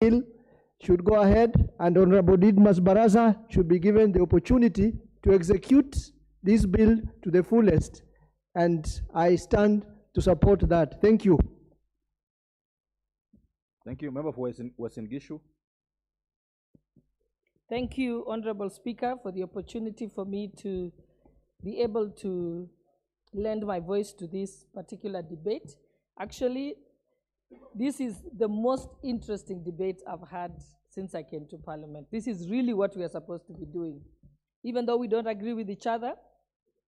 bill should go ahead, and Honorable Didmas Baraza should be given the opportunity to execute this bill to the fullest. And I stand to support that. Thank you. Thank you. Member for Western Gishu. Thank you, Honorable Speaker, for the opportunity for me to be able to lend my voice to this particular debate. Actually, this is the most interesting debate I've had since I came to Parliament. This is really what we are supposed to be doing. Even though we don't agree with each other,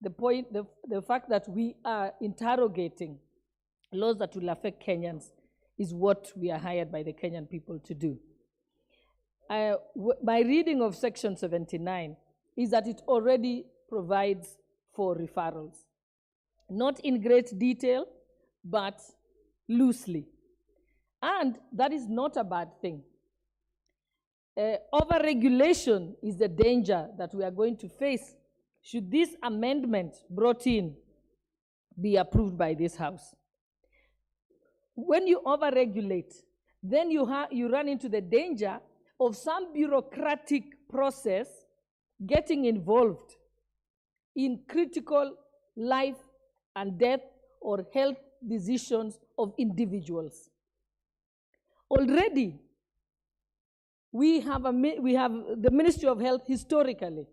the fact that we are interrogating laws that will affect Kenyans is what we are hired by the Kenyan people to do. My reading of Section 79 is that it already provides for referrals. Not in great detail, but loosely. And that is not a bad thing. Over-regulation is the danger that we are going to face should this amendment brought in be approved by this House. When you over-regulate, then you run into the danger of some bureaucratic process getting involved in critical life and death or health decisions of individuals. Already, we have the Ministry of Health historically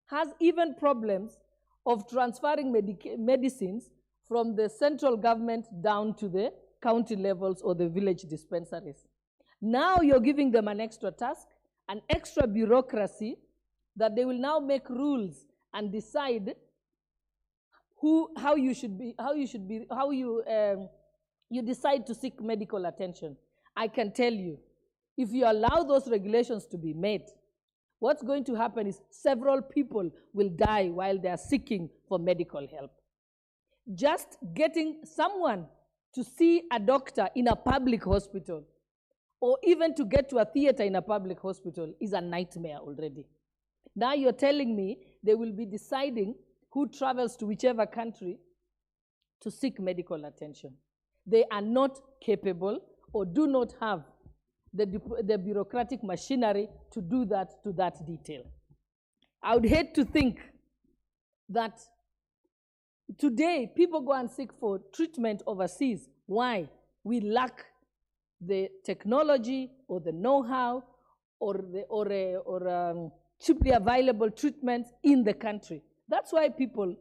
has even problems of transferring medicines from the central government down to the county levels or the village dispensaries. Now you're giving them an extra task, an extra bureaucracy, that they will now make rules and decide how you decide to seek medical attention. I can tell you, if you allow those regulations to be made, what's going to happen is several people will die while they are seeking for medical help. Just getting someone to see a doctor in a public hospital, or even to get to a theater in a public hospital, is a nightmare already. Now you're telling me they will be deciding who travels to whichever country to seek medical attention. They are not capable or do not have the bureaucratic machinery to do that to that detail. I would hate to think that today people go and seek for treatment overseas. Why? We lack the technology or the know-how or cheaply available treatments in the country. That's why people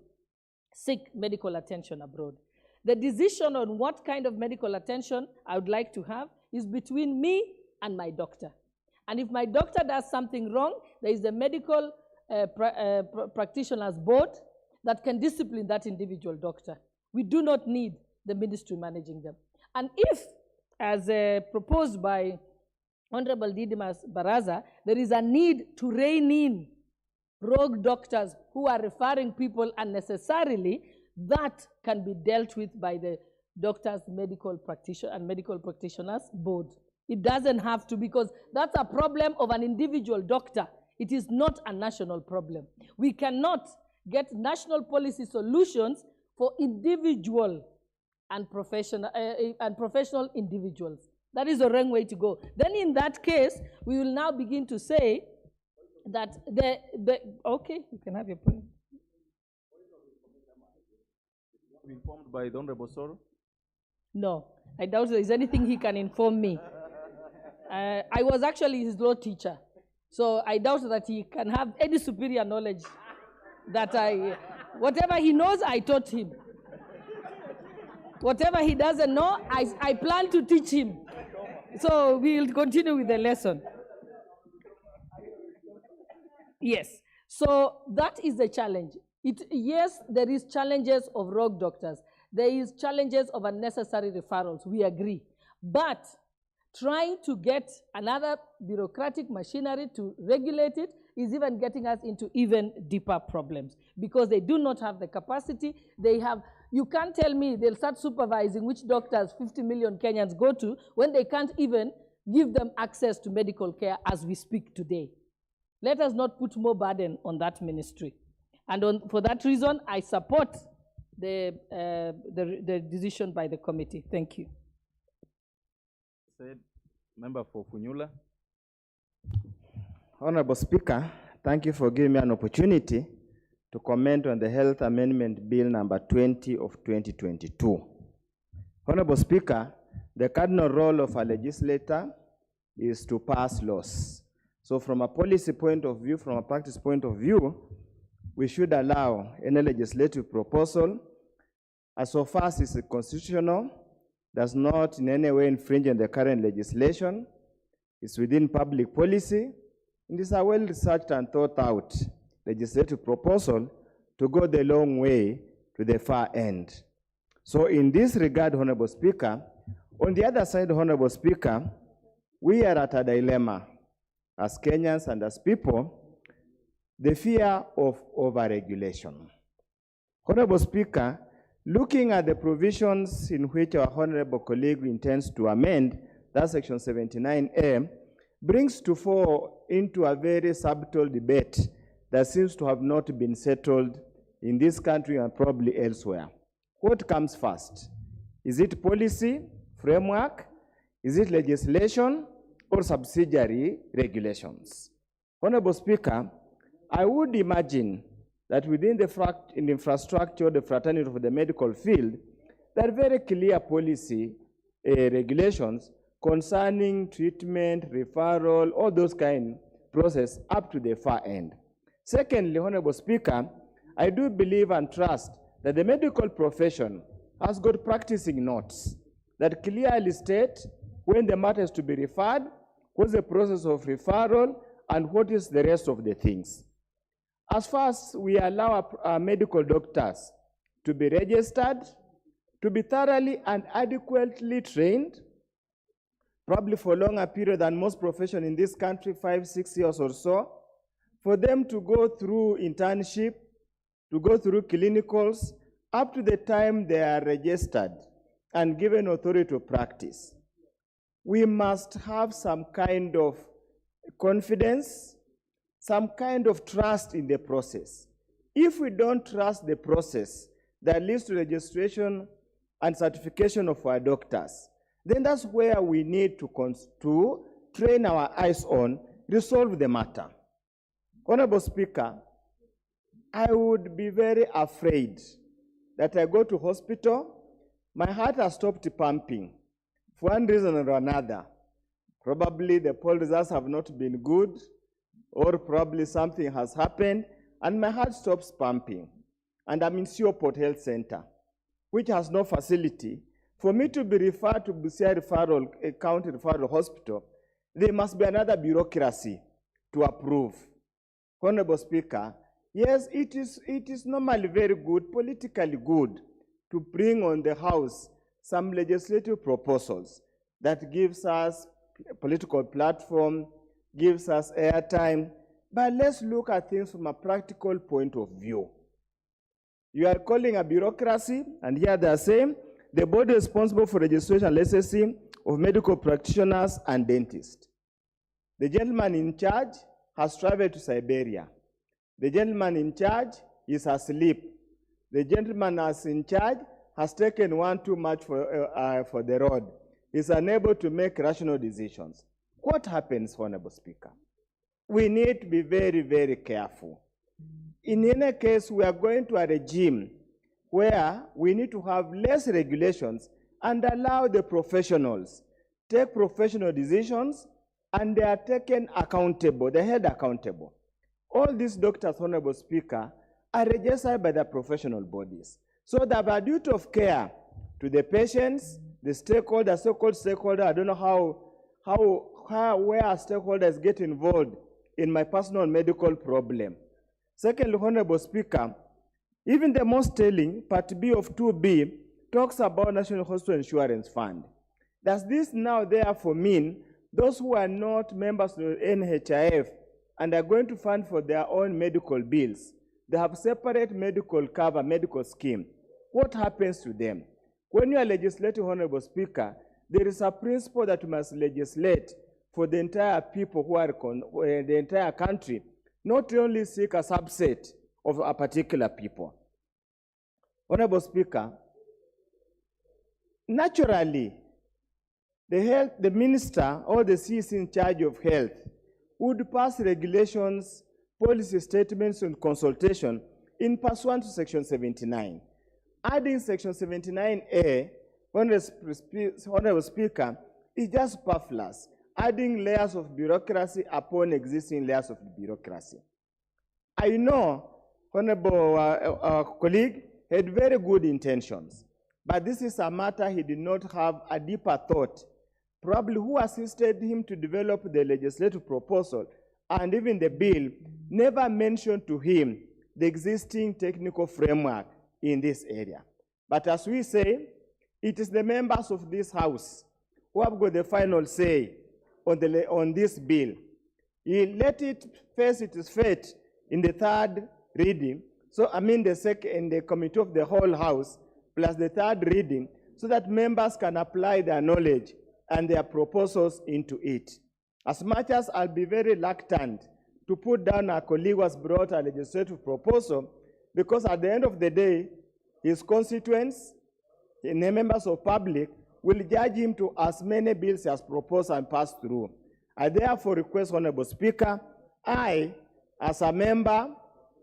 seek medical attention abroad. The decision on what kind of medical attention I would like to have is between me and my doctor. And if my doctor does something wrong, there is the medical practitioners board that can discipline that individual doctor. We do not need the ministry managing them. And if, as proposed by Honorable Didmas Baraza, there is a need to rein in rogue doctors who are referring people unnecessarily, that can be dealt with by the doctors, medical practitioners board. It doesn't have to, because that's a problem of an individual doctor. It is not a national problem. We cannot get national policy solutions for individual and professional individuals. That is the wrong way to go. Then in that case, we will now begin to say that okay, you can have your point. Informed by the Honorable Soro? No, I doubt there is anything he can inform me. I was actually his law teacher, so I doubt that he can have any superior knowledge that whatever he knows, I taught him. Whatever he doesn't know, I plan to teach him. So we'll continue with the lesson. Yes, so that is the challenge. Yes, there is challenges of rogue doctors. There is challenges of unnecessary referrals, we agree. But trying to get another bureaucratic machinery to regulate it is even getting us into even deeper problems, because they do not have the capacity. You can't tell me they'll start supervising which doctors 50 million Kenyans go to when they can't even give them access to medical care as we speak today. Let us not put more burden on that ministry. And for that reason, I support the decision by the committee. Thank you. Said. Member for Funyula. Honorable Speaker, thank you for giving me an opportunity to comment on the Health Amendment Bill number 20 of 2022. Honorable Speaker, the cardinal role of a legislator is to pass laws. So from a policy point of view, from a practice point of view, we should allow any legislative proposal, as so far as it's constitutional, does not in any way infringe on the current legislation, is within public policy, and is a well-researched and thought-out legislative proposal to go the long way to the far end. So in this regard, Honorable Speaker, on the other side, Honorable Speaker, we are at a dilemma as Kenyans and as people, the fear of overregulation. Honorable Speaker, looking at the provisions in which our honorable colleague intends to amend, that's section 79A, brings to fore into a very subtle debate that seems to have not been settled in this country and probably elsewhere. What comes first? Is it policy, framework? Is it legislation or subsidiary regulations? Honorable Speaker, I would imagine that within the infrastructure, the fraternity of the medical field, there are very clear policy regulations concerning treatment, referral, all those kind of process up to the far end. Secondly, Honorable Speaker, I do believe and trust that the medical profession has got practicing notes that clearly state when the matter is to be referred, what's the process of referral, and what is the rest of the things. As far as we allow our medical doctors to be registered, to be thoroughly and adequately trained, probably for a longer period than most professions in this country, 5-6 years or so, for them to go through internship, to go through clinicals, up to the time they are registered and given authority to practice. We must have some kind of confidence, some kind of trust in the process. If we don't trust the process that leads to registration and certification of our doctors, then that's where we need to train our eyes on, resolve the matter. Honorable Speaker, I would be very afraid that I go to hospital, my heart has stopped pumping for one reason or another. Probably the poll results have not been good, or probably something has happened, and my heart stops pumping. And I'm in Seaport Health Center, which has no facility. For me to be referred to Busia referral, county referral hospital, there must be another bureaucracy to approve. Honorable Speaker, yes, it is normally very good, politically good, to bring on the House some legislative proposals that gives us a political platform, gives us airtime, but let's look at things from a practical point of view. You are calling a bureaucracy, and here they are saying, the body responsible for registration and licensing of medical practitioners and dentists. The gentleman in charge has traveled to Siberia. The gentleman in charge is asleep. The gentleman as in charge has taken one too much for the road. Is unable to make rational decisions. What happens, Honorable Speaker? We need to be very, very careful. In any case, we are going to a regime where we need to have less regulations and allow the professionals take professional decisions, and they are taken accountable, they're held accountable. All these doctors, Honorable Speaker, are registered by the professional bodies. So they have a duty of care to the patients, the stakeholders, so-called stakeholder. I don't know where stakeholders get involved in my personal medical problem. Secondly, Honorable Speaker, even the most telling, Part B of 2B, talks about National Hospital Insurance Fund. Does this now therefore mean those who are not members of the NHIF and are going to fund for their own medical bills, they have separate medical cover, medical scheme? What happens to them? When you are legislating, Honorable Speaker, there is a principle that you must legislate for the entire people who are the entire country, not only seek a subset of a particular people. Honorable Speaker, naturally, the minister or the CC in charge of health would pass regulations, policy statements, and consultation in pursuant to Section 79. Adding Section 79A, Honorable Speaker, is just superfluous, adding layers of bureaucracy upon existing layers of bureaucracy. I know Honorable colleague had very good intentions, but this is a matter he did not have a deeper thought. Probably who assisted him to develop the legislative proposal and even the bill never mentioned to him the existing technical framework in this area. But as we say, it is the members of this House who have got the final say on this bill. Let it face its fate in the third reading, the committee of the whole House, plus the third reading, so that members can apply their knowledge and their proposals into it. As much as I'll be very reluctant to put down our colleague who has brought a legislative proposal, because at the end of the day, his constituents, the members of public, will judge him to as many bills as proposed and passed through. I therefore request, Honorable Speaker, I, as a member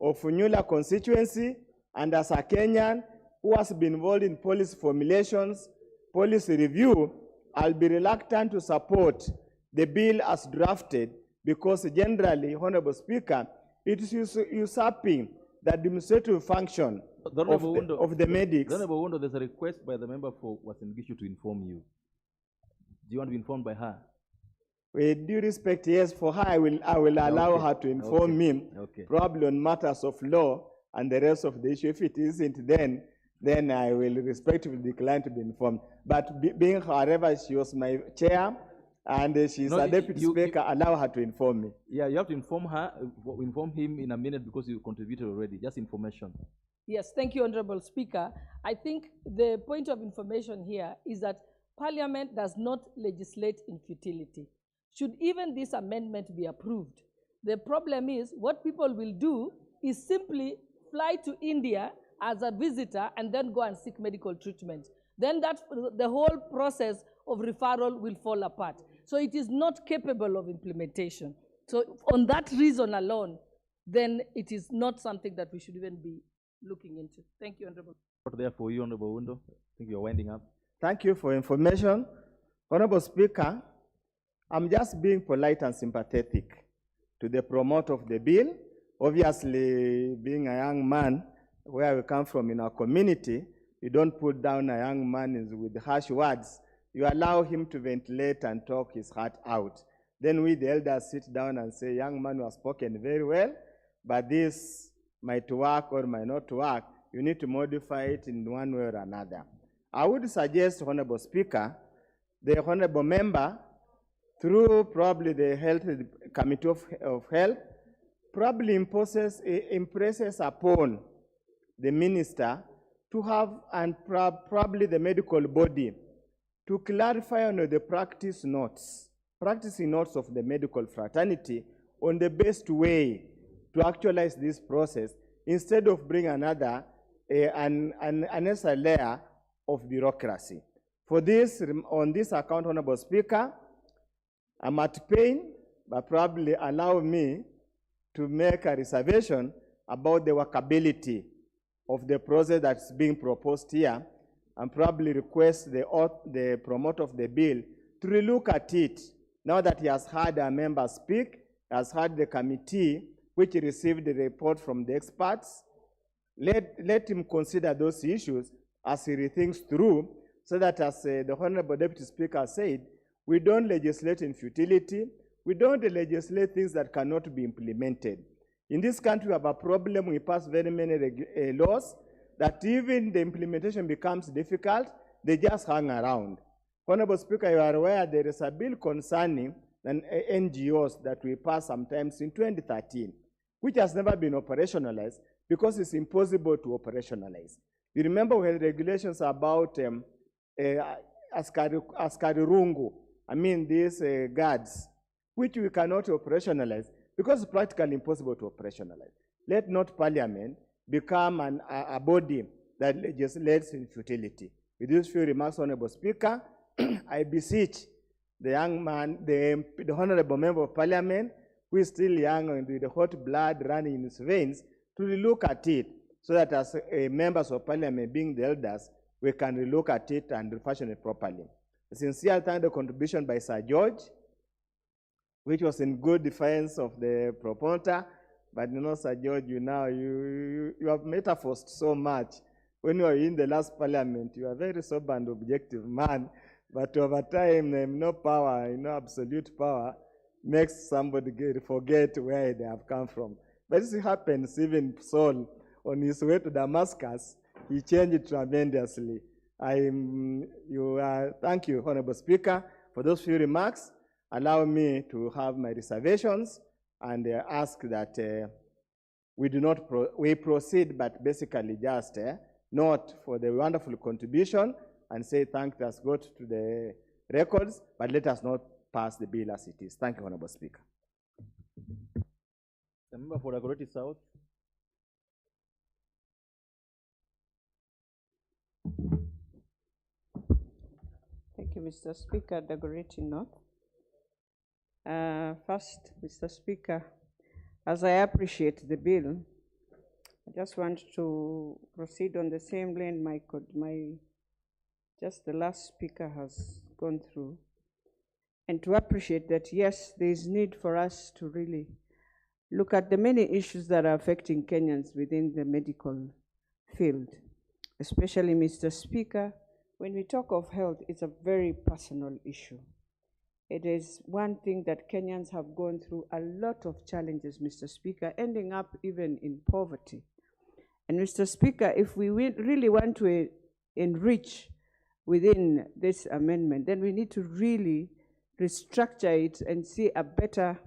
of Funyula constituency and as a Kenyan who has been involved in policy formulations, policy review, I'll be reluctant to support the bill as drafted because generally, Honorable Speaker, it is usurping the administrative function of the medics. Honorable Wundo, there's a request by the member for Uasin Gishu to inform you. Do you want to be informed by her? With due respect, yes, for her, I will allow her to inform me, probably on matters of law and the rest of the issue. If it isn't, then I will respectfully decline to be informed. But being, however, she was my chair and she's a deputy speaker, allow her to inform me. Yeah, you have to inform her, inform him in a minute because you contributed already. Just information. Yes, thank you, Honorable Speaker. I think the point of information here is that Parliament does not legislate in futility. Should even this amendment be approved, the problem is what people will do is simply fly to India as a visitor and then go and seek medical treatment. Then the whole process of referral will fall apart. So it is not capable of implementation. So on that reason alone, then it is not something that we should even be looking into. Thank you, Honorable. There for you, Honorable Wundo. I think you're winding up. Thank you for information. Honorable Speaker, I'm just being polite and sympathetic to the promoter of the bill. Obviously, being a young man, where we come from in our community, you don't put down a young man with harsh words. You allow him to ventilate and talk his heart out. Then we, the elders, sit down and say, young man, you have spoken very well, but this might work or might not work. You need to modify it in one way or another. I would suggest, Honorable Speaker, the Honorable Member, through probably the Health Committee of Health, probably impresses upon the minister to have, and probably the medical body, to clarify on the practicing notes of the medical fraternity on the best way to actualize this process instead of bringing another layer of bureaucracy. For this, on this account, Honorable Speaker, I'm at pain, but probably allow me to make a reservation about the workability of the process that's being proposed here, and probably request the promoter of the bill to relook at it now that he has heard our members speak, has heard the committee which received the report from the experts. Let him consider those issues as he rethinks through, so that, as the Honorable Deputy Speaker said, we don't legislate in futility. We don't legislate things that cannot be implemented. In this country, we have a problem. We pass very many laws that even the implementation becomes difficult. They just hang around. Honorable Speaker, you are aware there is a bill concerning NGOs that we passed sometimes in 2013, which has never been operationalized because it's impossible to operationalize. You remember we had regulations about Askarirungu, these guards, which we cannot operationalize because it's practically impossible to operationalize. Let not Parliament become a body that legislates in futility. With these few remarks, Honorable Speaker, I beseech the young man, the honorable member of parliament, who is still young and with the hot blood running in his veins, to relook at it, so that as members of parliament, being the elders, we can relook at it and refashion it properly. A sincere thank the contribution by Sir George, which was in good defense of the proponent. But you know, Sir George, you have metaphors so much. When you were in the last parliament, you are a very sober and objective man. But over time, no power, absolute power, makes somebody forget where they have come from. But this happens, even Saul, on his way to Damascus, he changed tremendously. Thank you, Honorable Speaker, for those few remarks. Allow me to have my reservations and ask that we proceed, but basically just note for the wonderful contribution and say thank us God to the records, but let us not pass the bill as it is. Thank you, Honorable Speaker. The member for Dagoretti South. Thank you, Mr. Speaker. Dagoretti North. First, Mr. Speaker, as I appreciate the bill, I just want to proceed on the same lane just the last speaker has gone through, and to appreciate that, yes, there is need for us to really look at the many issues that are affecting Kenyans within the medical field. Especially, Mr. Speaker, when we talk of health, it's a very personal issue. It is one thing that Kenyans have gone through a lot of challenges, Mr. Speaker, ending up even in poverty. And Mr. Speaker, if we really want to enrich within this amendment, then we need to really restructure it and see a better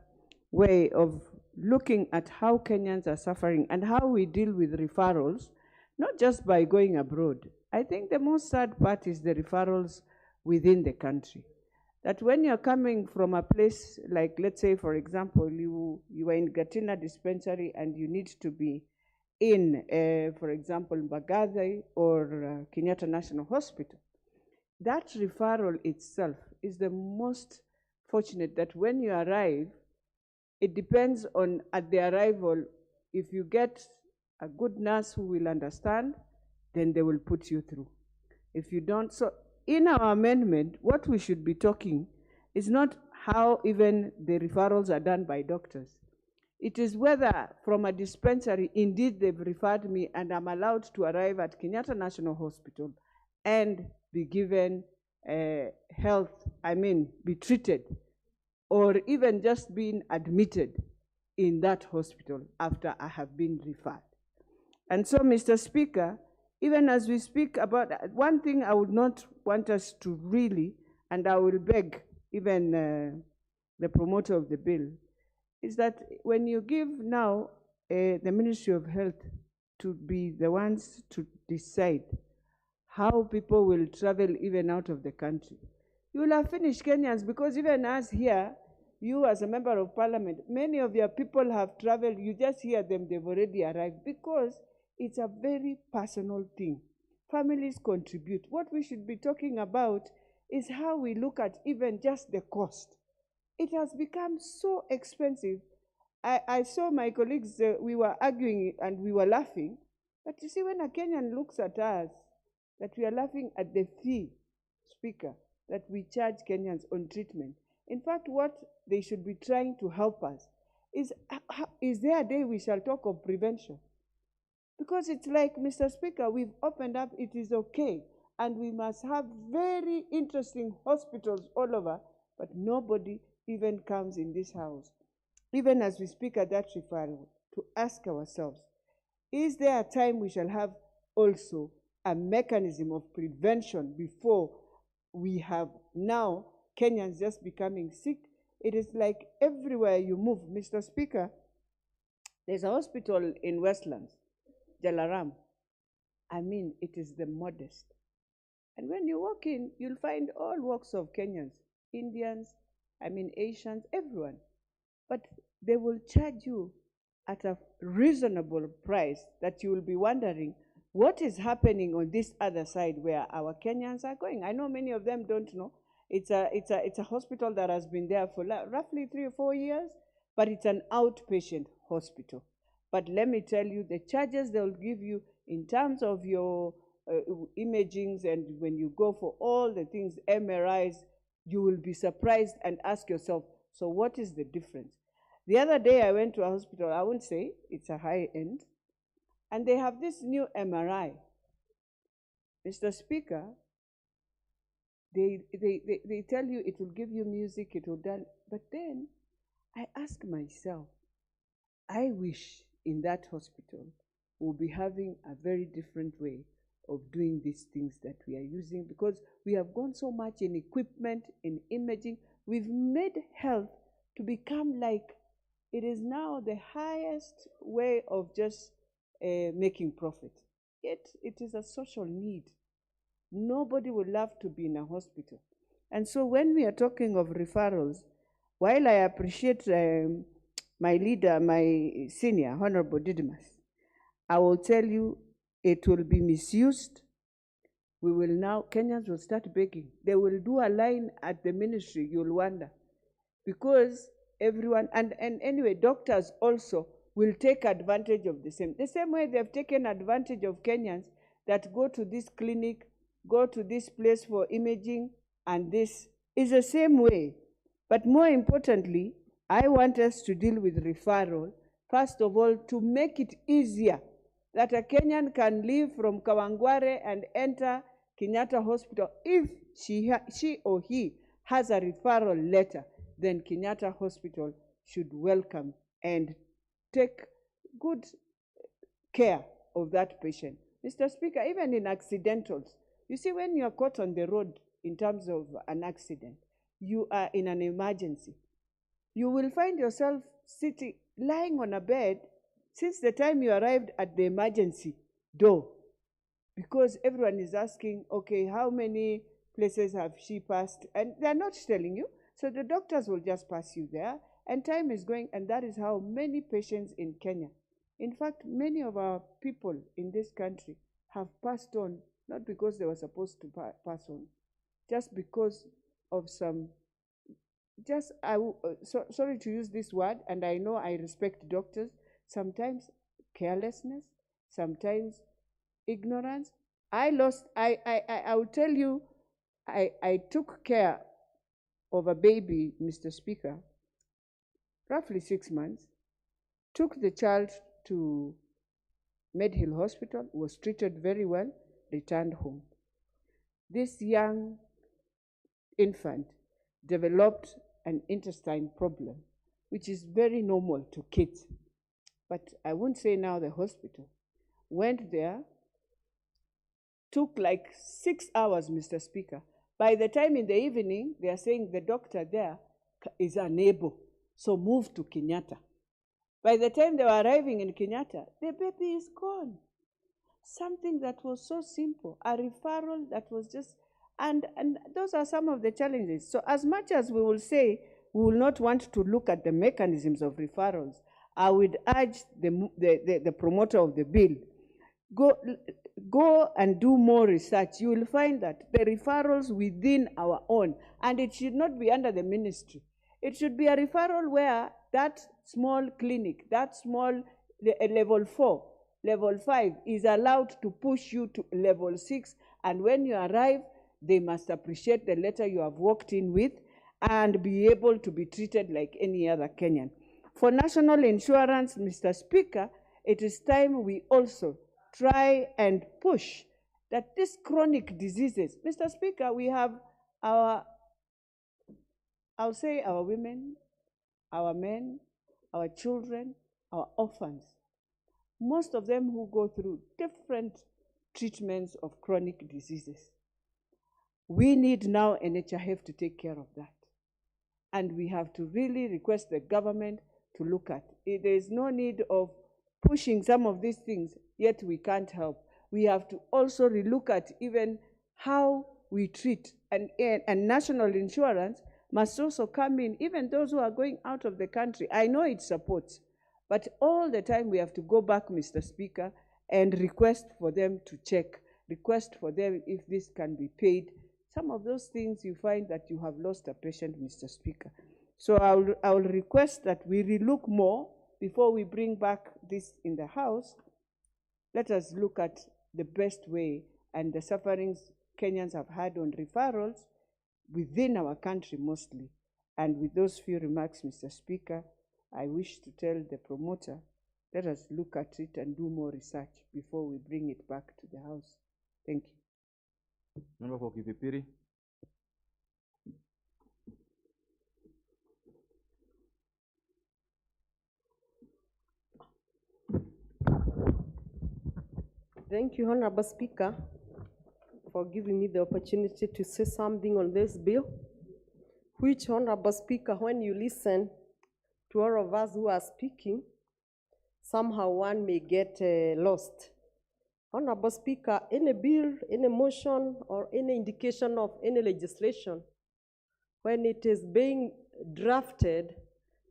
way of looking at how Kenyans are suffering and how we deal with referrals, not just by going abroad. I think the most sad part is the referrals within the country. That when you're coming from a place like, let's say, for example, you are in Gatina dispensary and you need to be in, for example, Mbagathi or Kenyatta National Hospital. That referral itself is the most fortunate, that when you arrive, it depends on, at the arrival, if you get a good nurse who will understand, then they will put you through. If you don't, so in our amendment, what we should be talking is not how even the referrals are done by doctors. It is whether from a dispensary, indeed they've referred me and I'm allowed to arrive at Kenyatta National Hospital and be given be treated, or even just being admitted in that hospital after I have been referred. And so, Mr. Speaker, even as we speak about one thing I would not want us to really, and I will beg even the promoter of the bill, is that when you give now the Ministry of Health to be the ones to decide how people will travel even out of the country, you will have finished Kenyans, because even us here, you as a member of parliament, many of your people have traveled, you just hear them, they've already arrived, because it's a very personal thing. Families contribute. What we should be talking about is how we look at even just the cost. It has become so expensive. I saw my colleagues, we were arguing and we were laughing, but you see, when a Kenyan looks at us, that we are laughing at the fee, Speaker, that we charge Kenyans on treatment. In fact, what they should be trying to help us is there a day we shall talk of prevention? Because it's like, Mr. Speaker, we've opened up, it is okay, and we must have very interesting hospitals all over, but nobody even comes in this house, even as we speak at that referral, to ask ourselves, is there a time we shall have also a mechanism of prevention before we have now Kenyans just becoming sick? It is like everywhere you move, Mr. Speaker. There's a hospital in Westlands, Jalaram. I mean, it is the modest. And when you walk in, you'll find all walks of Kenyans, Indians, Asians, everyone. But they will charge you at a reasonable price that you will be wondering, what is happening on this other side where our Kenyans are going? I know many of them don't know. It's a hospital that has been there for roughly 3 or 4 years, but it's an outpatient hospital. But let me tell you, the charges they'll give you in terms of your imagings, and when you go for all the things, MRIs, you will be surprised and ask yourself, so what is the difference? The other day I went to a hospital, I won't say, it's a high end, and they have this new MRI. Mr. Speaker, they tell you it will give you music, it will done, but then I ask myself, I wish in that hospital we'll be having a very different way of doing these things that we are using, because we have gone so much in equipment, in imaging. We've made health to become like it is now the highest way of just making profit. Yet it is a social need. Nobody would love to be in a hospital. And so when we are talking of referrals, while I appreciate my leader, my senior, Honorable Didymus, I will tell you it will be misused. We will now, Kenyans will start begging. They will do a line at the ministry, you'll wonder. Because everyone, and anyway, doctors also will take advantage of the same way they've taken advantage of Kenyans that go to this clinic, go to this place for imaging, and this is the same way. But more importantly, I want us to deal with referral, first of all, to make it easier that a Kenyan can leave from Kawangware and enter Kenyatta Hospital. If she or he has a referral letter, then Kenyatta Hospital should welcome and take good care of that patient. Mr. Speaker, even in accidentals, you see, when you are caught on the road in terms of an accident, you are in an emergency. You will find yourself sitting, lying on a bed since the time you arrived at the emergency door, because everyone is asking, okay, how many places have she passed? And they're not telling you. So the doctors will just pass you there, and time is going, and that is how many patients in Kenya, in fact, many of our people in this country have passed on, not because they were supposed to pass on, just because of some, sorry to use this word, and I know I respect doctors, sometimes carelessness, sometimes ignorance. I will tell you, I took care of a baby, Mr. Speaker, roughly 6 months, took the child to Medhill Hospital, was treated very well, returned home. This young infant developed an intestine problem, which is very normal to kids. But I won't say now the hospital. Went there, took like 6 hours, Mr. Speaker. By the time in the evening, they are saying the doctor there is unable, so move to Kenyatta. By the time they were arriving in Kenyatta, the baby is gone. Something that was so simple, a referral that was just, and those are some of the challenges. So as much as we will say we will not want to look at the mechanisms of referrals, I would urge the promoter of the bill, go and do more research. You will find that the referrals within our own, and it should not be under the ministry. It should be a referral where that small clinic, that small level 4, level 5 is allowed to push you to level 6, and when you arrive, they must appreciate the letter you have walked in with and be able to be treated like any other Kenyan. For national insurance, Mr. Speaker, it is time we also try and push that these chronic diseases, Mr. Speaker, we have our, I'll say our women, our men, our children, our orphans, most of them who go through different treatments of chronic diseases. We need now NHIF to take care of that. And we have to really request the government to look at it. There is no need of pushing some of these things, yet we can't help. We have to also relook at even how we treat, and national insurance must also come in, even those who are going out of the country. I know it supports, but all the time we have to go back, Mr. Speaker, and request for them to check, request for them if this can be paid Some of those things you find that you have lost a patient, Mr. Speaker. So I will request that we relook more before we bring back this in the House. Let us look at the best way and the sufferings Kenyans have had on referrals within our country mostly. And with those few remarks, Mr. Speaker, I wish to tell the promoter, let us look at it and do more research before we bring it back to the House. Thank you. Member for Kipipiri. Thank you, Honorable Speaker, for giving me the opportunity to say something on this bill, which, Honorable Speaker, when you listen to all of us who are speaking, somehow one may get lost. Honorable Speaker, any bill, any motion, or any indication of any legislation, when it is being drafted,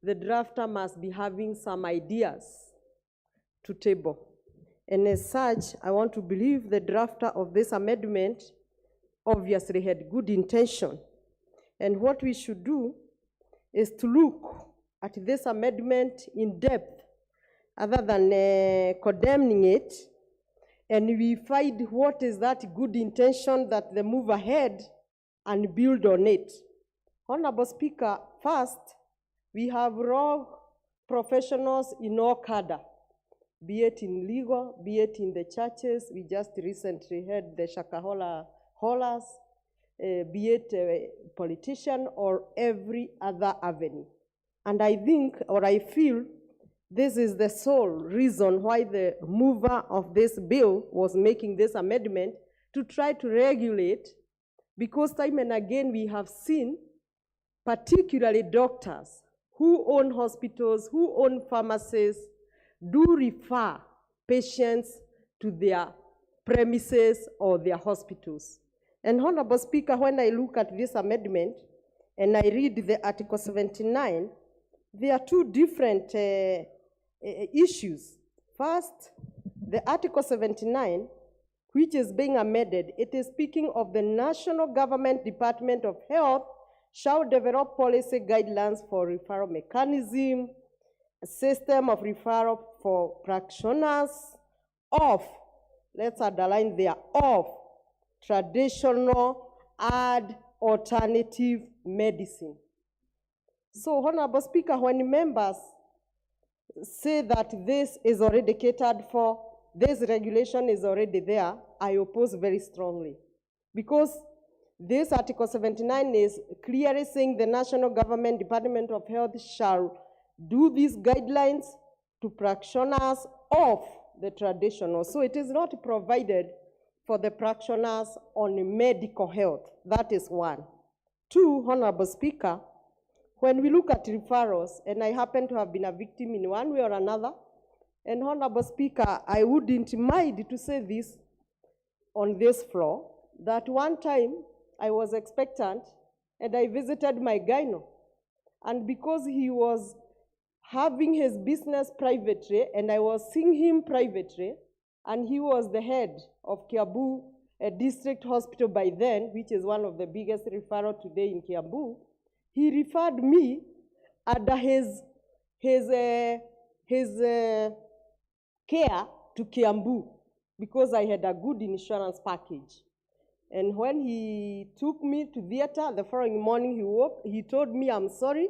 the drafter must be having some ideas to table. And as such, I want to believe the drafter of this amendment obviously had good intention. And what we should do is to look at this amendment in depth, other than condemning it, and we find what is that good intention that they move ahead and build on it. Honorable Speaker, first, we have raw professionals in all cadre, be it in legal, be it in the churches. We just recently had the Shakahola haulers, be it a politician or every other avenue. And I think, or I feel, this is the sole reason why the mover of this bill was making this amendment, to try to regulate, because time and again we have seen, particularly doctors who own hospitals, who own pharmacies, do refer patients to their premises or their hospitals. And Honorable Speaker, when I look at this amendment and I read the Article 79, there are two different issues. First, the Article 79, which is being amended, it is speaking of the National Government Department of Health shall develop policy guidelines for referral mechanism, a system of referral for practitioners of, let's underline there, of traditional and alternative medicine. So, Honorable Speaker, when members say that this is already catered for, this regulation is already there, I oppose very strongly. Because this Article 79 is clearly saying the National Government Department of Health shall do these guidelines to practitioners of the traditional. So it is not provided for the practitioners on medical health. That is one. Two, Honorable Speaker, when we look at referrals, and I happen to have been a victim in one way or another, and Honorable Speaker, I wouldn't mind to say this on this floor, that one time I was expectant and I visited my gyno. And because he was having his business privately and I was seeing him privately, and he was the head of Kiambu District Hospital by then, which is one of the biggest referral today in Kiambu, he referred me under his care to Kiambu because I had a good insurance package. And when he took me to theater, the following morning he told me, I'm sorry,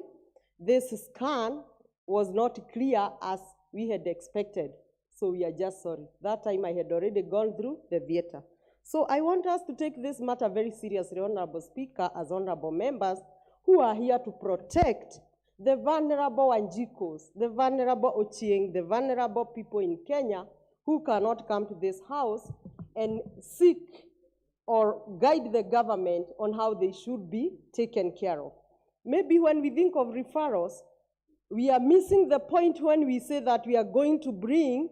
this scan was not clear as we had expected. So we are just sorry. That time I had already gone through the theater. So I want us to take this matter very seriously, Honorable Speaker, as honorable members who are here to protect the vulnerable Wanjikos, the vulnerable Ochieng, the vulnerable people in Kenya who cannot come to this house and seek or guide the government on how they should be taken care of. Maybe when we think of referrals, we are missing the point when we say that we are going to bring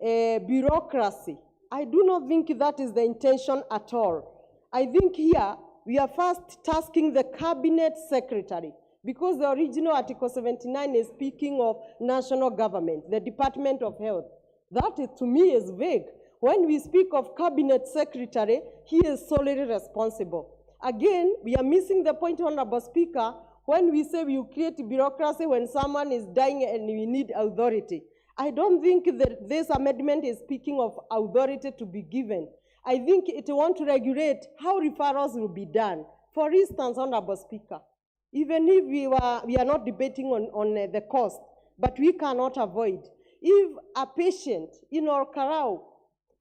a bureaucracy. I do not think that is the intention at all. I think here we are first tasking the cabinet secretary, because the original Article 79 is speaking of national government, the Department of Health. That to me is vague. When we speak of cabinet secretary, he is solely responsible. Again, we are missing the point, Honorable Speaker, when we say we create bureaucracy when someone is dying and we need authority. I don't think that this amendment is speaking of authority to be given. I think it wants to regulate how referrals will be done. For instance, Honorable Speaker, even if we are not debating on the cost, but we cannot avoid, if a patient in Orkarao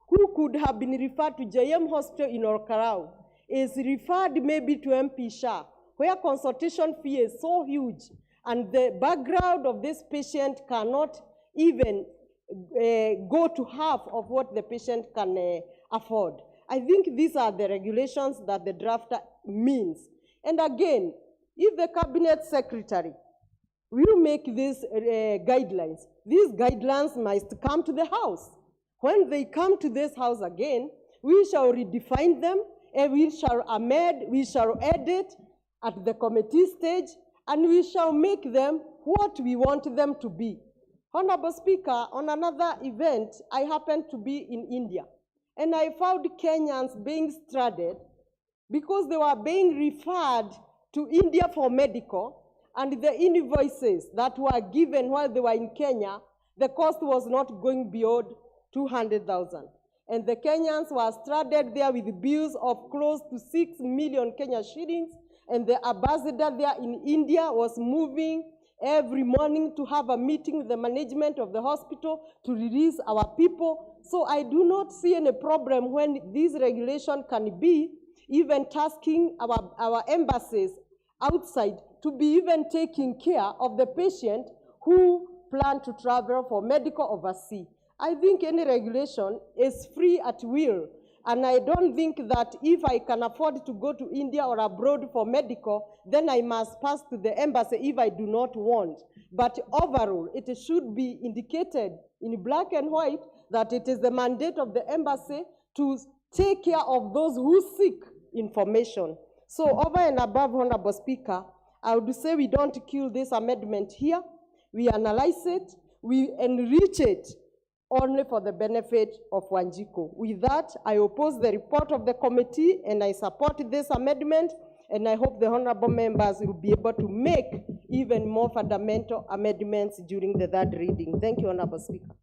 who could have been referred to JM Hospital in Orkarao is referred maybe to MP Shah, where consultation fee is so huge, and the background of this patient cannot even go to half of what the patient can afford. I think these are the regulations that the draft means. And again, if the cabinet secretary will make these guidelines must come to the house. When they come to this house again, we shall redefine them, and we shall amend, we shall edit at the committee stage, and we shall make them what we want them to be. Honorable Speaker, on another event, I happened to be in India, and I found Kenyans being stranded because they were being referred to India for medical, and the invoices that were given while they were in Kenya, the cost was not going beyond 200,000. And the Kenyans were stranded there with bills of close to 6 million Kenya shillings, and the ambassador there in India was moving every morning to have a meeting with the management of the hospital to release our people. So I do not see any problem when this regulation can be even tasking our embassies outside to be even taking care of the patient who plan to travel for medical overseas. I think any regulation is free at will, and I don't think that if I can afford to go to India or abroad for medical, then I must pass to the embassy if I do not want. But overall, it should be indicated in black and white that it is the mandate of the embassy to take care of those who seek information. So over and above, Honorable Speaker, I would say we don't kill this amendment here. We analyze it, we enrich it only for the benefit of Wanjiko. With that, I oppose the report of the committee and I support this amendment, and I hope the honorable members will be able to make even more fundamental amendments during the third reading. Thank you, Honorable Speaker.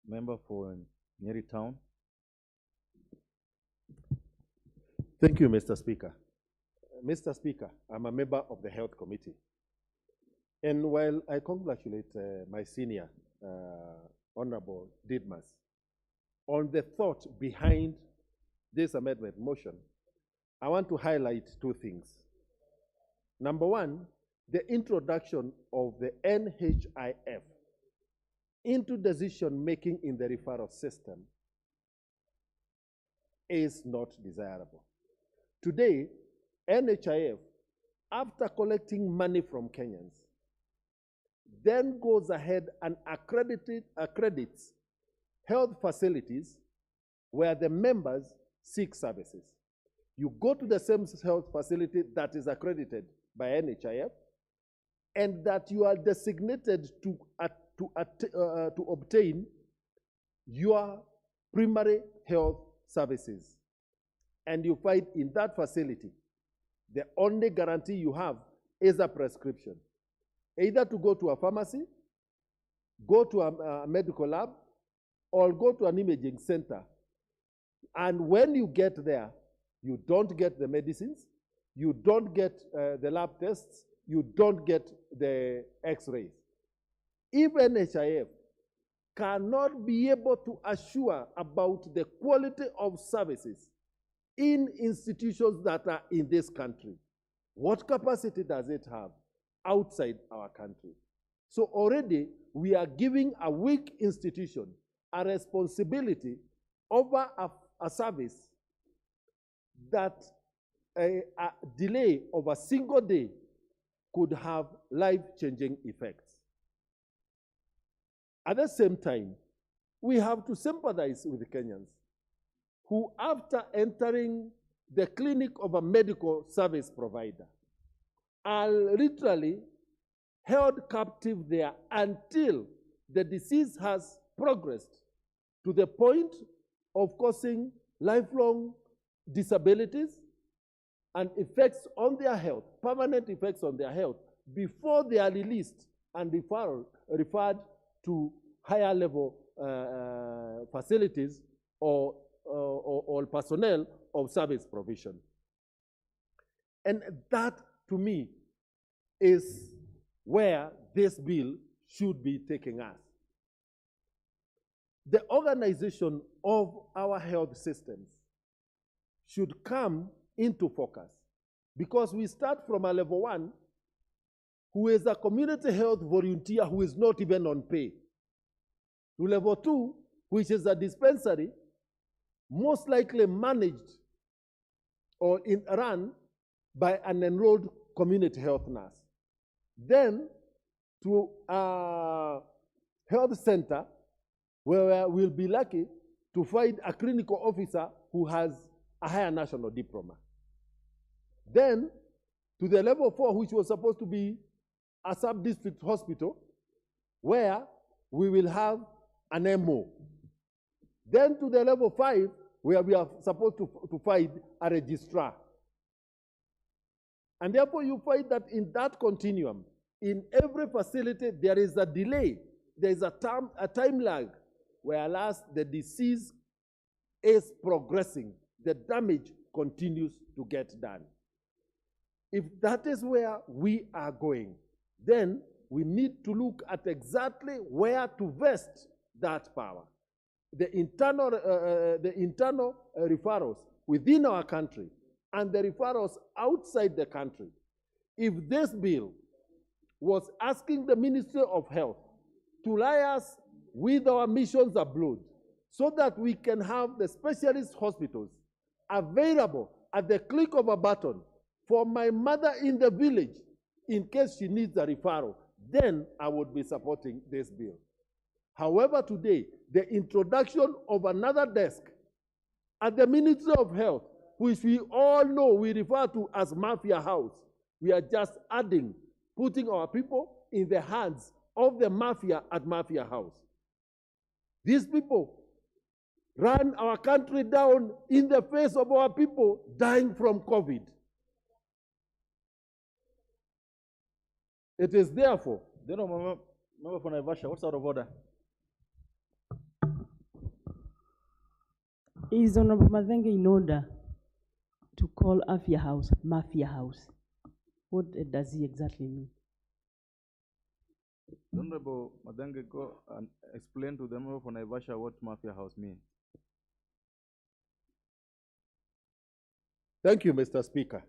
Member for Nyeri Town. Thank you, Mr. Speaker. Mr. Speaker, I'm a member of the Health Committee. And while I congratulate my senior, Honorable Didmas, on the thought behind this amendment motion, I want to highlight two things. Number one, the introduction of the NHIF into decision-making in the referral system is not desirable. Today, NHIF, after collecting money from Kenyans, then goes ahead and accredits health facilities where the members seek services. You go to the same health facility that is accredited by NHIF and that you are designated to obtain your primary health services. And you find in that facility, the only guarantee you have is a prescription. Either to go to a pharmacy, go to a medical lab, or go to an imaging center. And when you get there, you don't get the medicines, you don't get the lab tests, you don't get the x-rays. Even NHIF cannot be able to assure about the quality of services in institutions that are in this country. What capacity does it have outside our country? So already we are giving a weak institution a responsibility over a service that a delay of a single day could have life-changing effects. At the same time, we have to sympathize with the Kenyans who, after entering the clinic of a medical service provider, are literally held captive there until the disease has progressed to the point of causing lifelong disabilities and effects on their health, permanent effects on their health, before they are released and referred to higher level facilities or personnel of service provision. And that, to me, is where this bill should be taking us. The organization of our health systems should come into focus, because we start from a level 1 who is a community health volunteer who is not even on pay, to level 2, which is a dispensary most likely managed or run by an enrolled community health nurse. Then to a health center where we'll be lucky to find a clinical officer who has a higher national diploma. Then to the level 4, which was supposed to be a sub-district hospital, where we will have an MO. Then to the level 5, where we are supposed to find a registrar. And therefore you find that in that continuum, in every facility there is a delay, there is a time lag, whereas the disease is progressing, the damage continues to get done. If that is where we are going, then we need to look at exactly where to vest that power. The internal referrals within our country and the referrals outside the country. If this bill was asking the Ministry of Health to liaise with our missions abroad so that we can have the specialist hospitals available at the click of a button for my mother in the village in case she needs a referral, then I would be supporting this bill. However, today, the introduction of another desk at the Ministry of Health, which we all know we refer to as Mafia House, we are just adding, putting our people in the hands of the mafia at Mafia House. These people ran our country down in the face of our people dying from COVID. It is therefore. Member for Naivasha, what's out of order? Is Honorable Mathenge in order to call Afya House Mafia House? What does he exactly mean? Honorable Mathenge, go and explain to the member for Naivasha what Mafia House means. Thank you, Mr. Speaker.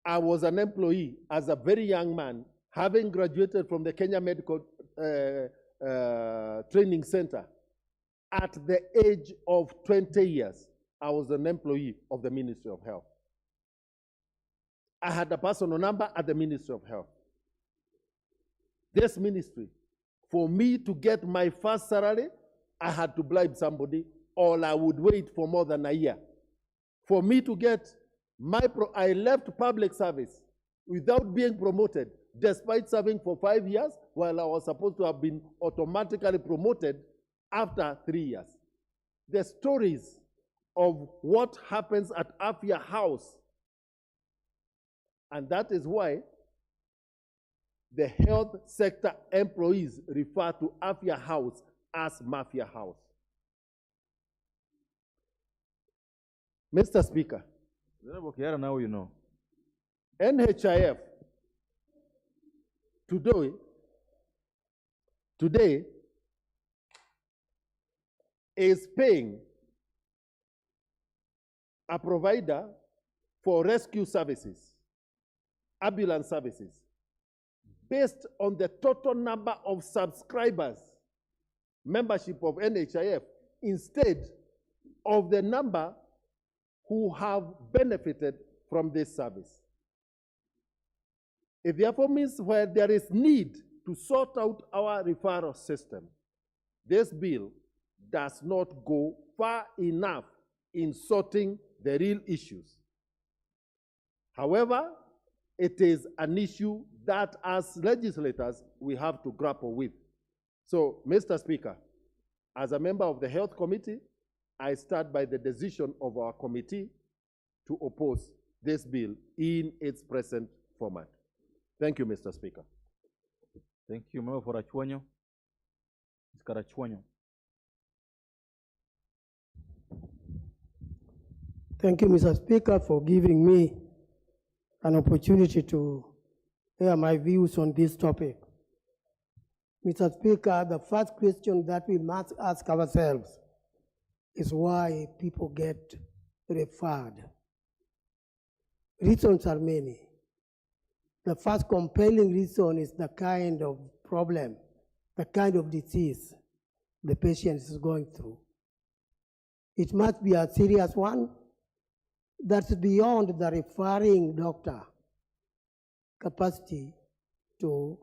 I was an employee as a very young man, having graduated from the Kenya Medical Training Center. At the age of 20 years, I was an employee of the Ministry of Health. I had a personal number at the Ministry of Health. This ministry, for me to get my first salary, I had to bribe somebody, or I would wait for more than a year. For me to get I left public service without being promoted, despite serving for 5 years, while I was supposed to have been automatically promoted after 3 years. The stories of what happens at Afya House, and that is why the health sector employees refer to Afya House as Mafia House. Mr. Speaker, now you know. NHIF today is paying a provider for rescue services, ambulance services, based on the total number of subscribers, membership of NHIF, instead of the number who have benefited from this service. It therefore means where there is need to sort out our referral system, this bill does not go far enough in sorting the real issues. However, it is an issue that as legislators we have to grapple with. So, Mr. Speaker, as a member of the Health Committee, I start by the decision of our committee to oppose this bill in its present format. Thank you, Mr. Speaker. Thank you, Member for Achwanyo. Mr. Achwanyo. Thank you, Mr. Speaker, for giving me an opportunity to air my views on this topic. Mr. Speaker, the first question that we must ask ourselves is why people get referred. Reasons are many. The first compelling reason is the kind of problem, the kind of disease the patient is going through. It must be a serious one that's beyond the referring doctor capacity to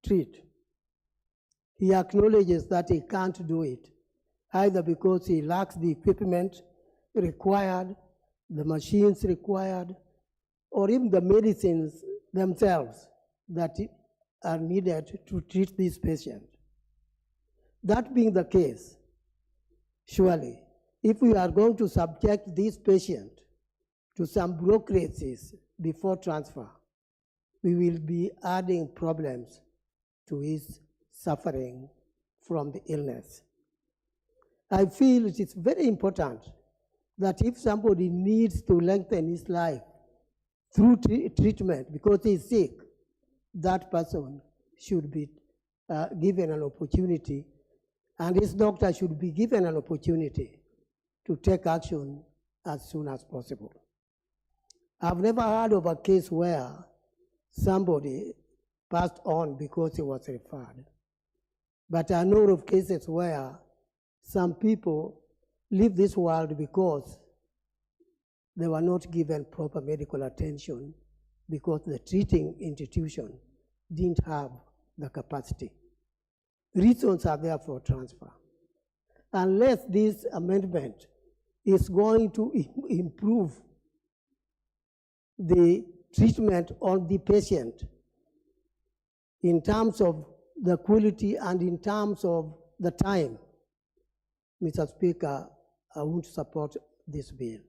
treat. He acknowledges that he can't do it, either because he lacks the equipment required, the machines required, or even the medicines themselves that are needed to treat this patient. That being the case, surely, if we are going to subject this patient to some bureaucracies before transfer, we will be adding problems to his suffering from the illness. I feel it is very important that if somebody needs to lengthen his life through treatment because he is sick, that person should be given an opportunity, and his doctor should be given an opportunity to take action as soon as possible. I've never heard of a case where somebody passed on because he was referred. But I know of cases where some people leave this world because they were not given proper medical attention because the treating institution didn't have the capacity. Reasons are there for transfer. Unless this amendment is going to improve the treatment on the patient in terms of the quality and in terms of the time, Mr. Speaker, I won't support this bill.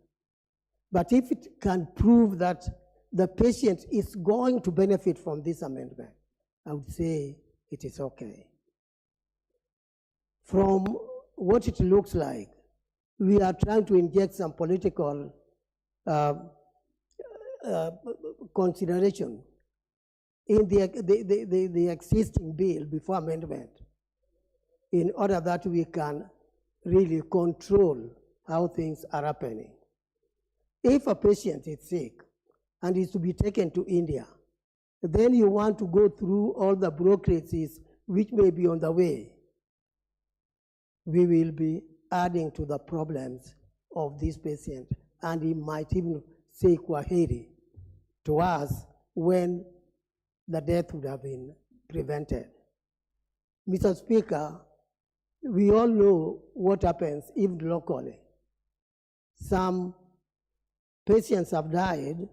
But if it can prove that the patient is going to benefit from this amendment, I would say it is okay. From what it looks like, we are trying to inject some political consideration in the existing bill before amendment in order that we can really control how things are happening. If a patient is sick and is to be taken to India, then you want to go through all the bureaucracies which may be on the way. We will be adding to the problems of this patient, and he might even say kwaheri to us when the death would have been prevented. Mr. Speaker, we all know what happens even locally. Some patients have died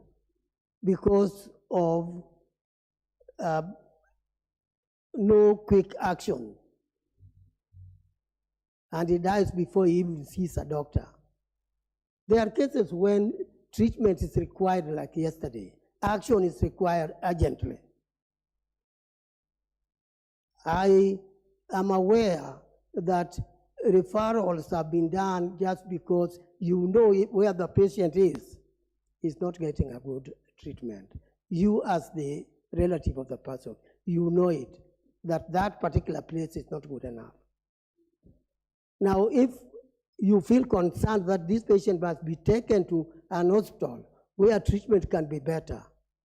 because of no quick action, and he dies before he even sees a doctor. There are cases when treatment is required like yesterday. Action is required urgently. I am aware that referrals have been done just because you know where the patient is not getting a good treatment. You as the relative of the person, you know it, that that particular place is not good enough. Now, if you feel concerned that this patient must be taken to an hospital where treatment can be better,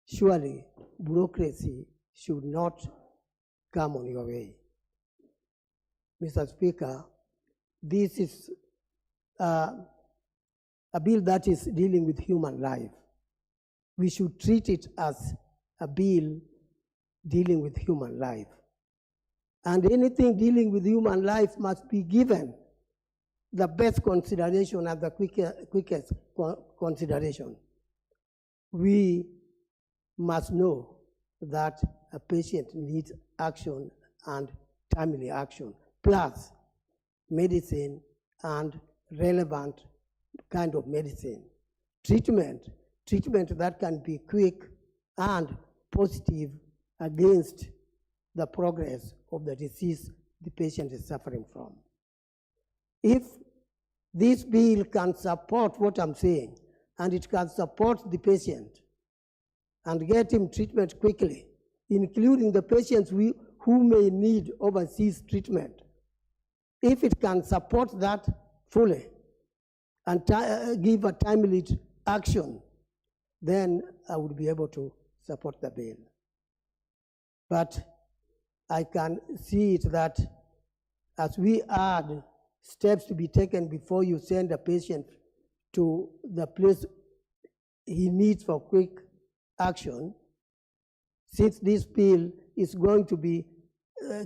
surely bureaucracy should not come on your way. Mr. Speaker, this is a bill that is dealing with human life. We should treat it as a bill dealing with human life. And anything dealing with human life must be given the best consideration and the quickest consideration. We must know that a patient needs action and timely action, plus medicine and relevant kind of medicine treatment that can be quick and positive against the progress of the disease the patient is suffering from. If this bill can support what I'm saying, and it can support the patient and get him treatment quickly, including the patients who may need overseas treatment, if it can support that fully and give a timely action, then I would be able to support the bill. But I can see it that as we add steps to be taken before you send a patient to the place he needs for quick action, since this bill is going to be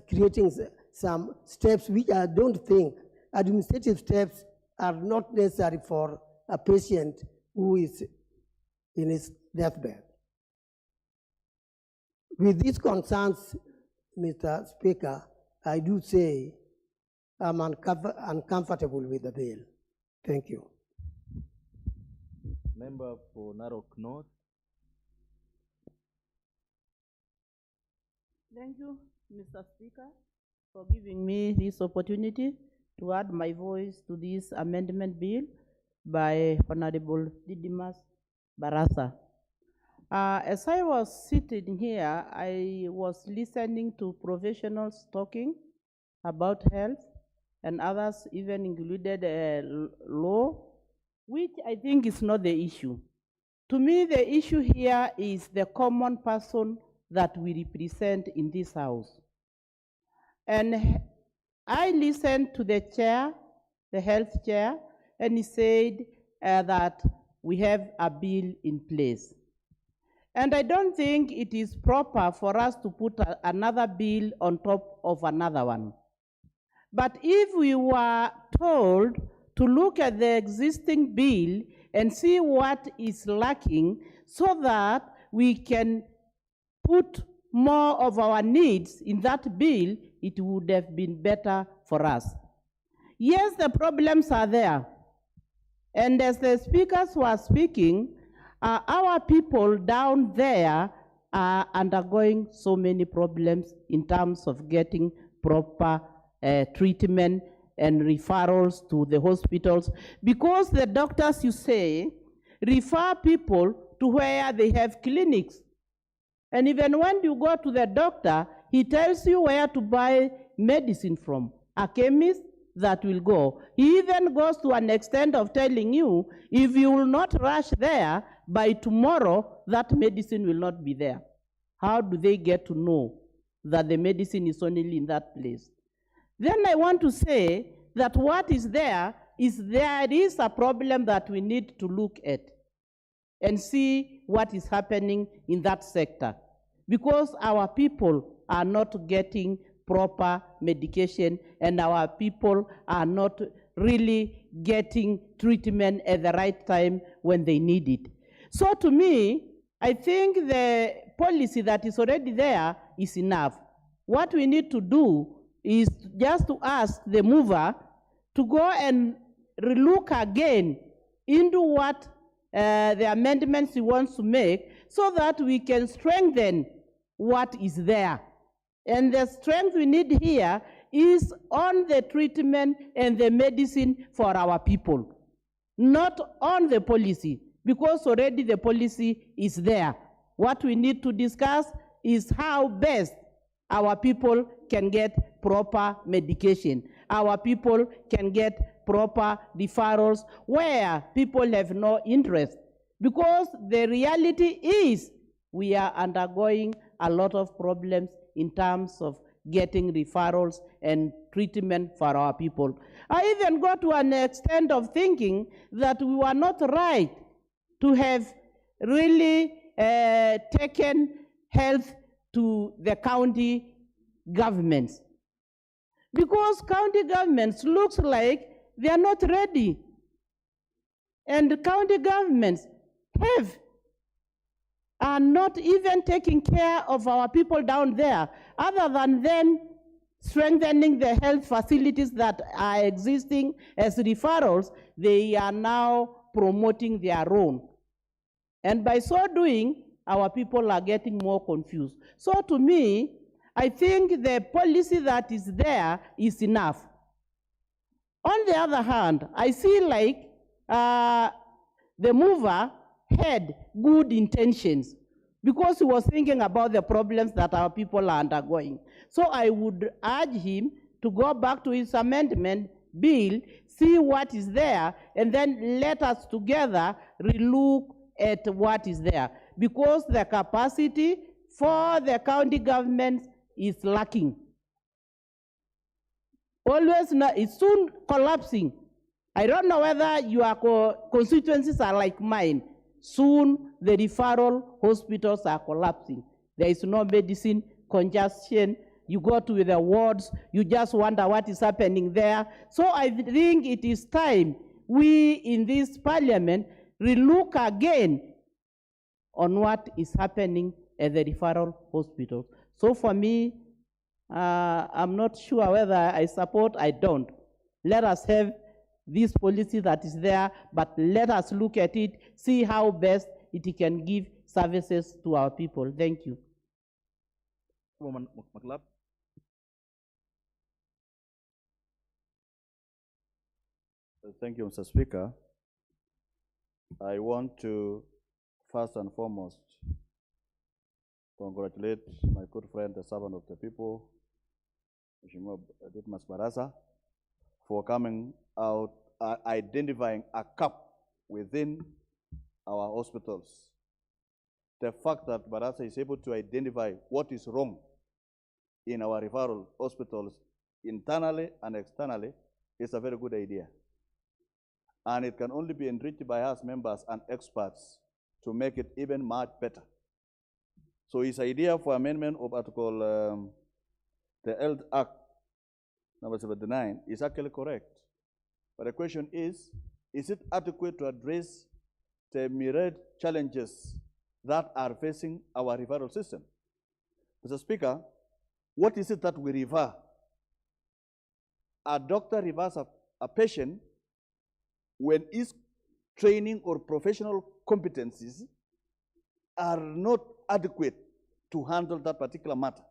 creating some steps which I don't think, administrative steps are not necessary for a patient who is in his deathbed. With these concerns, Mr. Speaker, I do say I'm uncomfortable with the bill. Thank you. Member for Narok North. Thank you, Mr. Speaker, for giving me this opportunity to add my voice to this amendment bill by Honorable Didimas Barasa. As I was sitting here, I was listening to professionals talking about health, and others even included law, which I think is not the issue. To me, the issue here is the common person that we represent in this house. And I listened to the chair, the health chair, and he said that we have a bill in place. And I don't think it is proper for us to put another bill on top of another one. But if we were told to look at the existing bill and see what is lacking so that we can put more of our needs in that bill, it would have been better for us. Yes, the problems are there. And as the speakers were speaking, our people down there are undergoing so many problems in terms of getting proper treatment and referrals to the hospitals, because the doctors, you say, refer people to where they have clinics. And even when you go to the doctor, he tells you where to buy medicine from, a chemist that will go. He even goes to an extent of telling you, if you will not rush there, by tomorrow, that medicine will not be there. How do they get to know that the medicine is only in that place? Then I want to say that what is there is a problem that we need to look at and see what is happening in that sector, because our people are not getting proper medication and our people are not really getting treatment at the right time when they need it. So to me, I think the policy that is already there is enough. What we need to do is just to ask the mover to go and relook again into what the amendments he wants to make, so that we can strengthen what is there. And the strength we need here is on the treatment and the medicine for our people, not on the policy, because already the policy is there. What we need to discuss is how best our people can get proper medication. Our people can get proper referrals where people have no interest. Because the reality is we are undergoing a lot of problems in terms of getting referrals and treatment for our people. I even got to an extent of thinking that we were not right to have really taken health to the county governments. Because county governments looks like they are not ready. And the county governments are not even taking care of our people down there, other than then strengthening the health facilities that are existing as referrals. They are now promoting their own. And by so doing, our people are getting more confused. So to me, I think the policy that is there is enough. On the other hand, I see like the mover had good intentions because he was thinking about the problems that our people are undergoing. So I would urge him to go back to his amendment bill, see what is there, and then let us together relook at what is there. Because the capacity for the county government is lacking. Always, it's soon collapsing. I don't know whether your constituencies are like mine. Soon the referral hospitals are collapsing. There is no medicine, congestion. You go to the wards, you just wonder what is happening there. So I think it is time we in this parliament relook again on what is happening at the referral hospitals. So for me, I'm not sure whether I support, I don't. Let us have this policy that is there, but let us look at it, see how best it can give services to our people. Thank you. Woman McLeod. Thank you, Mr. Speaker. I want to first and foremost congratulate my good friend, the servant of the people, Mheshimiwa Didmus Barasa, for coming out, identifying a gap within our hospitals. The fact that Barasa is able to identify what is wrong in our referral hospitals internally and externally is a very good idea. And it can only be enriched by us members and experts to make it even much better. So his idea for amendment of Article, the Health Act number 79 is actually correct. But the question is it adequate to address the myriad challenges that are facing our referral system? Mr. Speaker, what is it that we refer? A doctor refers a patient when his training or professional competencies are not adequate to handle that particular matter.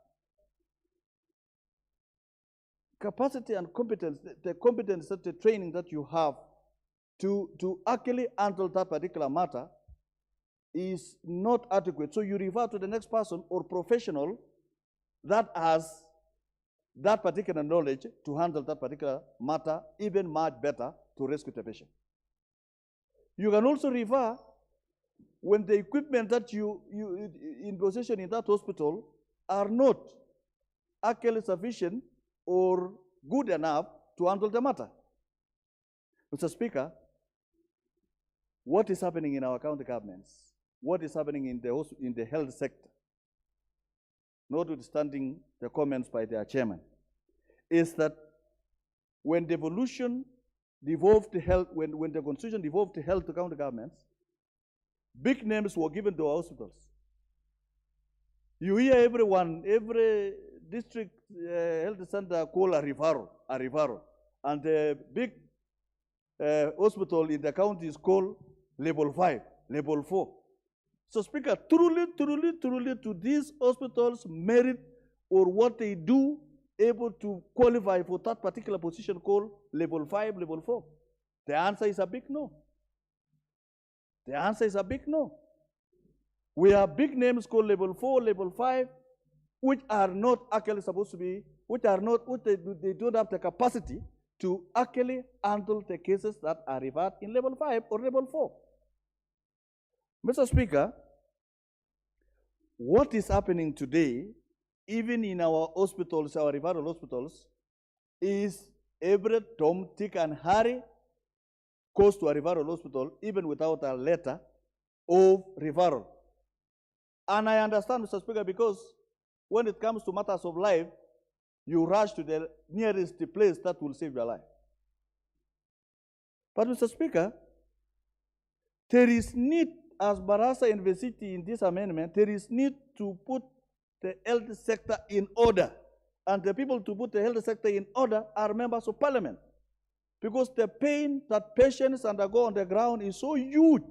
Capacity and competence, the competence, the training that you have to actually handle that particular matter is not adequate. So you refer to the next person or professional that has that particular knowledge to handle that particular matter even much better to rescue the patient. You can also refer when the equipment that you in possession in that hospital are not actually sufficient or good enough to handle the matter. Mr. Speaker, what is happening in our county governments? What is happening in the health sector, notwithstanding the comments by their chairman, is that when devolution devolved to health, when the constitution devolved to health to county governments, big names were given to our hospitals. You hear everyone, every district health center call a referral, and the big hospital in the county is called level 5, level 4. So Speaker, truly to these hospitals merit or what they do able to qualify for that particular position called level 5, level 4? The answer is a big no. The answer is a big no. We have big names called level 4, level 5, which are not actually supposed to be, which they don't have the capacity to actually handle the cases that are referred in level 5 or level 4. Mr. Speaker, what is happening today, even in our hospitals, our referral hospitals, is every Tom, Dick, and Harry goes to a referral hospital even without a letter of referral. And I understand, Mr. Speaker, because when it comes to matters of life, you rush to the nearest place that will save your life. But, Mr. Speaker, there is need, as Barasa envisaged in this amendment, there is need to put the health sector in order. And the people to put the health sector in order are members of parliament. because the pain that patients undergo on the ground is so huge.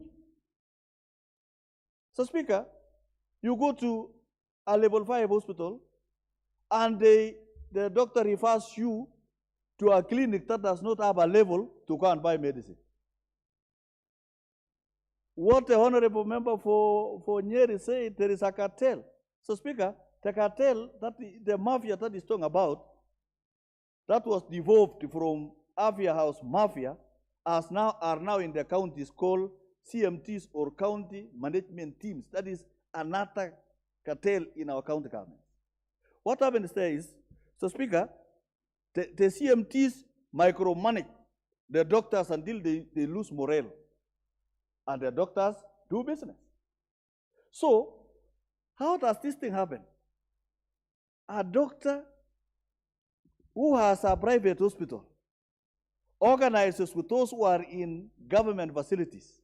So, Speaker, you go to a level 5 hospital and the doctor refers you to a clinic that does not have a level to go and buy medicine. What the honorable member for Nyeri said, there is a cartel. So, Speaker, the cartel, the mafia that is talking about, that was devolved from Avia House Mafia, are now in the counties called CMTs or county management teams. That is another cartel in our county government. What happens there is, so Speaker, the CMTs micromanage the doctors until they lose morale. And the doctors do business. So, how does this thing happen? A doctor who has a private hospital organizes with those who are in government facilities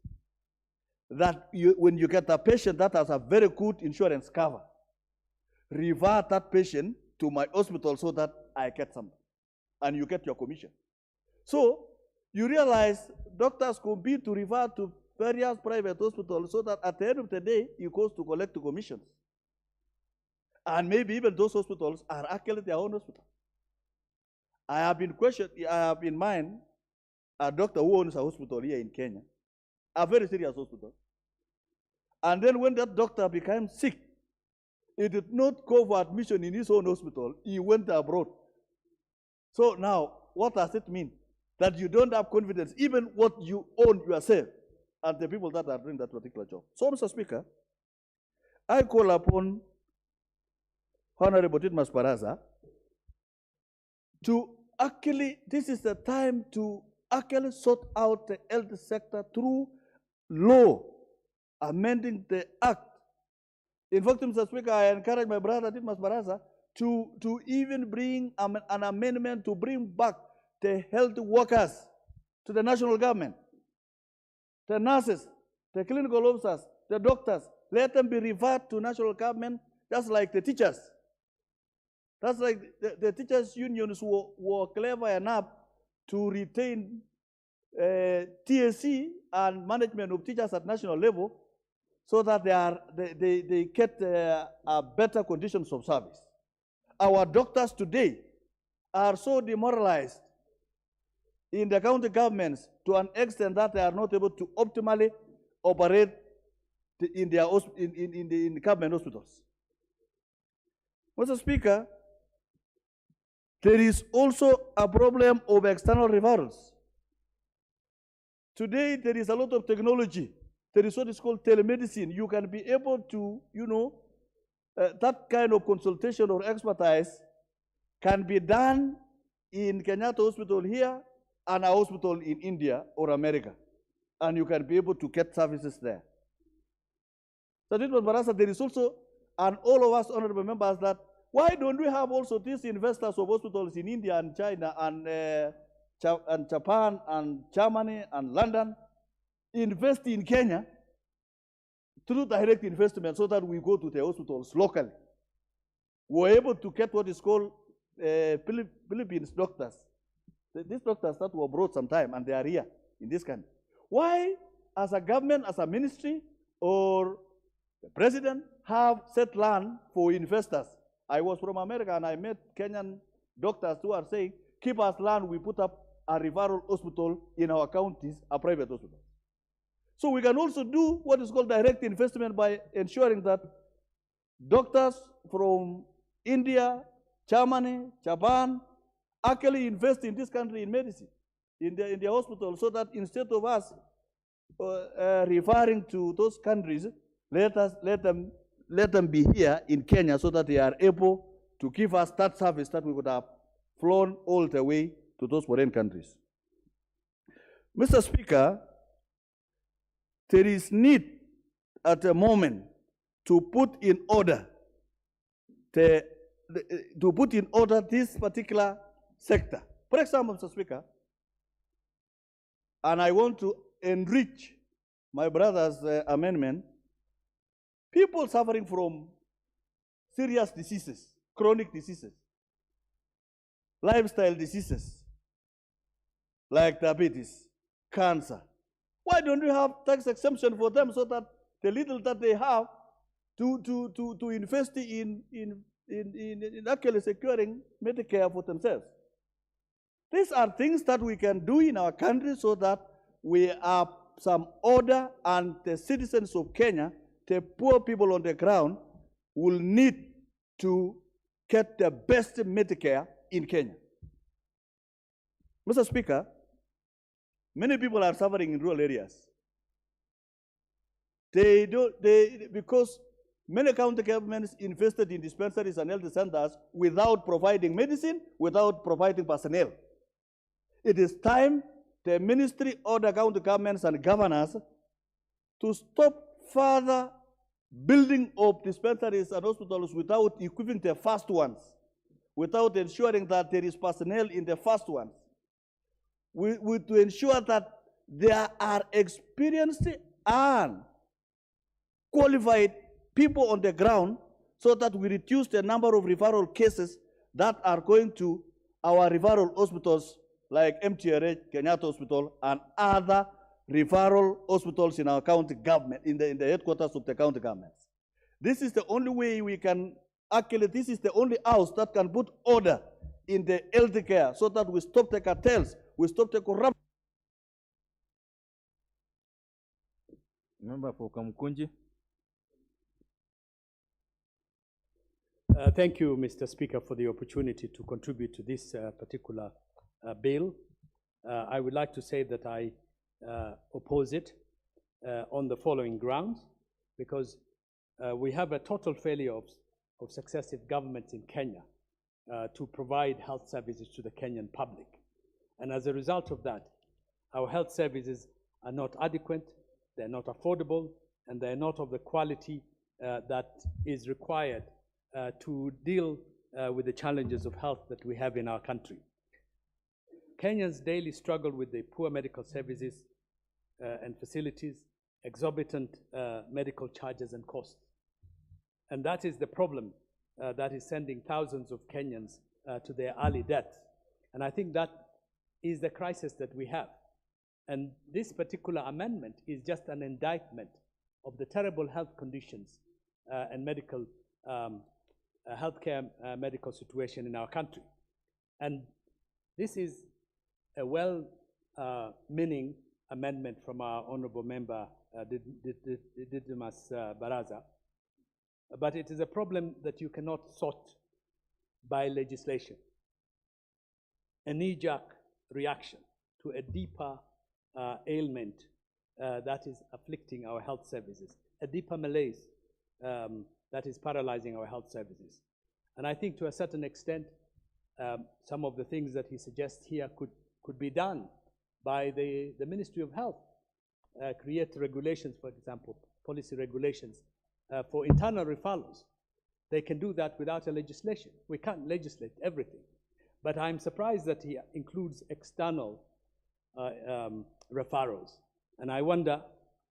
that when you get a patient that has a very good insurance cover, refer that patient to my hospital so that I get something, and you get your commission. So, you realize doctors compete to refer to various private hospitals so that at the end of the day, he goes to collect the commissions. And maybe even those hospitals are actually their own hospital. I have in mind a doctor who owns a hospital here in Kenya, a very serious hospital. And then when that doctor became sick, he did not go for admission in his own hospital, he went abroad. So now, what does it mean? That you don't have confidence, even what you own yourself, and the people that are doing that particular job. So, Mr. Speaker, I call upon Honorable Ditmas Baraza to actually, this is the time to actually sort out the health sector through law, amending the act. In fact, Mr. Speaker, I encourage my brother Ditmas Baraza to even bring an amendment to bring back the health workers to the national government. The nurses, the clinical officers, the doctors, let them be referred to national government, just like the teachers. That's like the teachers' unions were clever enough to retain TSC and management of teachers at national level so that they get better conditions of service. Our doctors today are so demoralized in the county governments to an extent that they are not able to optimally operate in the government hospitals. Mr. Speaker, there is also a problem of external referrals. Today, there is a lot of technology. There is what is called telemedicine. You can be able to, that kind of consultation or expertise can be done in Kenyatta Hospital here and a hospital in India or America. And you can be able to get services there. So, Barasa, there is also, and all of us honorable members, that why don't we have also these investors of hospitals in India and China and Japan and Germany and London invest in Kenya through direct investment so that we go to the hospitals locally? We're able to get what is called Philippines doctors. These doctors that were brought sometime and they are here in this country. Why, as a government, as a ministry, or the president have set land for investors? I was from America and I met Kenyan doctors who are saying, keep us land, we put up a referral hospital in our counties, a private hospital. So we can also do what is called direct investment by ensuring that doctors from India, Germany, Japan, actually invest in this country in medicine, in the hospital, so that instead of us referring to those countries, let them be here in Kenya so that they are able to give us that service that we would have flown all the way to those foreign countries. Mr. Speaker, there is need at the moment to put in order this particular sector. For example, Mr. Speaker, and I want to enrich my brother's amendment, people suffering from serious diseases, chronic diseases, lifestyle diseases, like diabetes, cancer. Why don't we have tax exemption for them so that the little that they have to invest in actually securing Medicare for themselves? These are things that we can do in our country so that we have some order, and the citizens of Kenya, the poor people on the ground, will need to get the best Medicare in Kenya. Mr. Speaker, many people are suffering in rural areas. Because many county governments invested in dispensaries and health centers without providing medicine, without providing personnel. It is time the ministry order county governments and governors to stop further building of dispensaries and hospitals without equipping the first ones, without ensuring that there is personnel in the first ones, to ensure that there are experienced and qualified people on the ground so that we reduce the number of referral cases that are going to our referral hospitals like MTRH, Kenyatta Hospital, and other referral hospitals in our county government, in the headquarters of the county governments. This is the only way we can, actually, this is the only house that can put order in the health care so that we stop the cartels, we stop the corruption. Member for Kamkunji. Thank you, Mr. Speaker, for the opportunity to contribute to this particular bill. I would like to say that I oppose it on the following grounds, because we have a total failure of successive governments in Kenya to provide health services to the Kenyan public. And as a result of that, our health services are not adequate, they're not affordable, and they're not of the quality that is required to deal with the challenges of health that we have in our country. Kenyans daily struggle with the poor medical services and facilities, exorbitant medical charges and costs. And that is the problem that is sending thousands of Kenyans to their early death. And I think that is the crisis that we have. And this particular amendment is just an indictment of the terrible health conditions and medical healthcare medical situation in our country. And this is a well-meaning amendment from our honorable member, Didymus Baraza. But it is a problem that you cannot sort by legislation. A knee-jerk reaction to a deeper ailment that is afflicting our health services, a deeper malaise that is paralyzing our health services. And I think to a certain extent, some of the things that he suggests here could be done by the Ministry of Health. Create regulations, for example, policy regulations for internal referrals. They can do that without a legislation. We can't legislate everything. But I'm surprised that he includes external referrals. And I wonder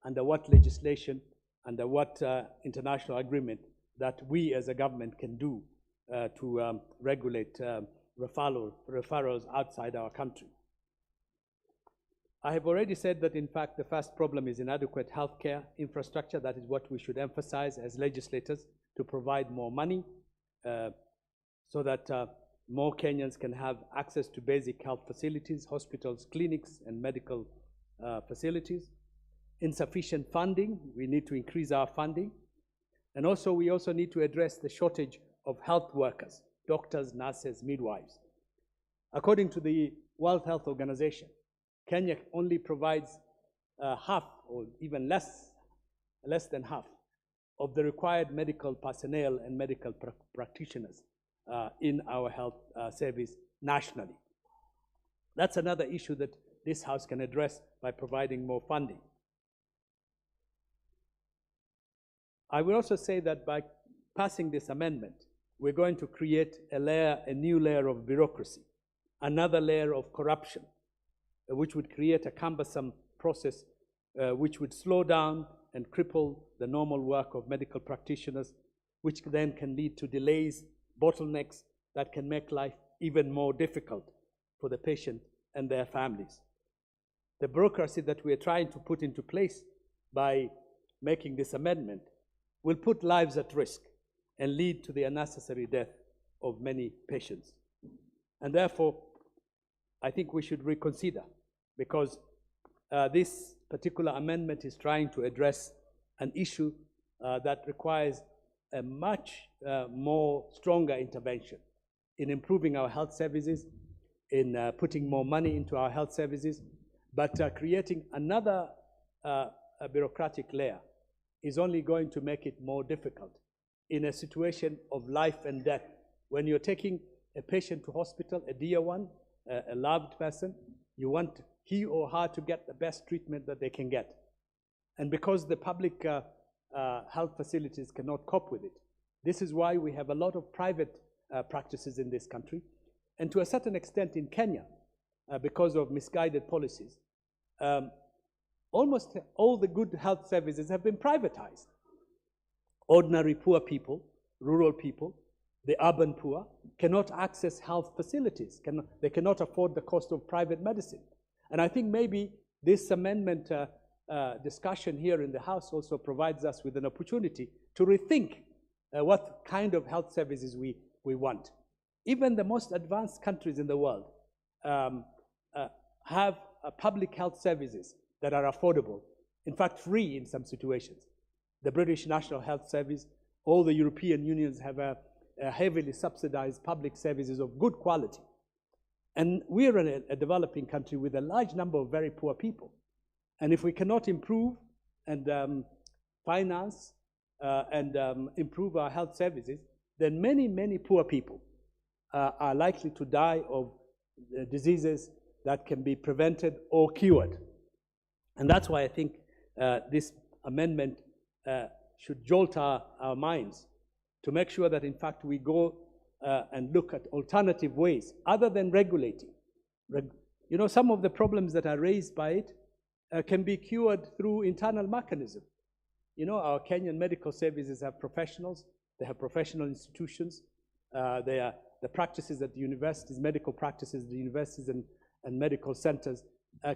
under what legislation, under what international agreement that we as a government can do to regulate referrals outside our country. I have already said that, in fact, the first problem is inadequate healthcare infrastructure. That is what we should emphasize as legislators, to provide more money so that more Kenyans can have access to basic health facilities, hospitals, clinics, and medical facilities. Insufficient funding, we need to increase our funding. And also, we also need to address the shortage of health workers, doctors, nurses, midwives. According to the World Health Organization, Kenya only provides half, or even less than half, of the required medical personnel and medical practitioners in our health service nationally. That's another issue that this House can address by providing more funding. I will also say that by passing this amendment, we're going to create a new layer of bureaucracy, another layer of corruption, which would create a cumbersome process which would slow down and cripple the normal work of medical practitioners, which then can lead to delays, bottlenecks that can make life even more difficult for the patient and their families. the bureaucracy that we are trying to put into place by making this amendment will put lives at risk and lead to the unnecessary death of many patients. And therefore, I think we should reconsider, because this particular amendment is trying to address an issue that requires a much more stronger intervention in improving our health services, in putting more money into our health services, but creating another bureaucratic layer is only going to make it more difficult in a situation of life and death. When you're taking a patient to hospital, a dear one, a loved person, you want he or her to get the best treatment that they can get. And because the public health facilities cannot cope with it, this is why we have a lot of private practices in this country. And to a certain extent in Kenya, because of misguided policies, almost all the good health services have been privatized. Ordinary poor people, rural people, the urban poor cannot access health facilities. They cannot afford the cost of private medicine. And I think maybe this amendment discussion here in the House also provides us with an opportunity to rethink what kind of health services we want. Even the most advanced countries in the world have public health services that are affordable, in fact free in some situations. The British National Health Service, all the European unions have a heavily subsidized public services of good quality. And we're in a developing country with a large number of very poor people. And if we cannot improve and finance and improve our health services, then many, many poor people are likely to die of diseases that can be prevented or cured. And that's why I think this amendment should jolt our minds to make sure that, in fact, we go and look at alternative ways other than regulating. You know, some of the problems that are raised by it can be cured through internal mechanism. You know, our Kenyan medical services have professionals, they have professional institutions, the practices at the universities, medical practices, the universities and medical centers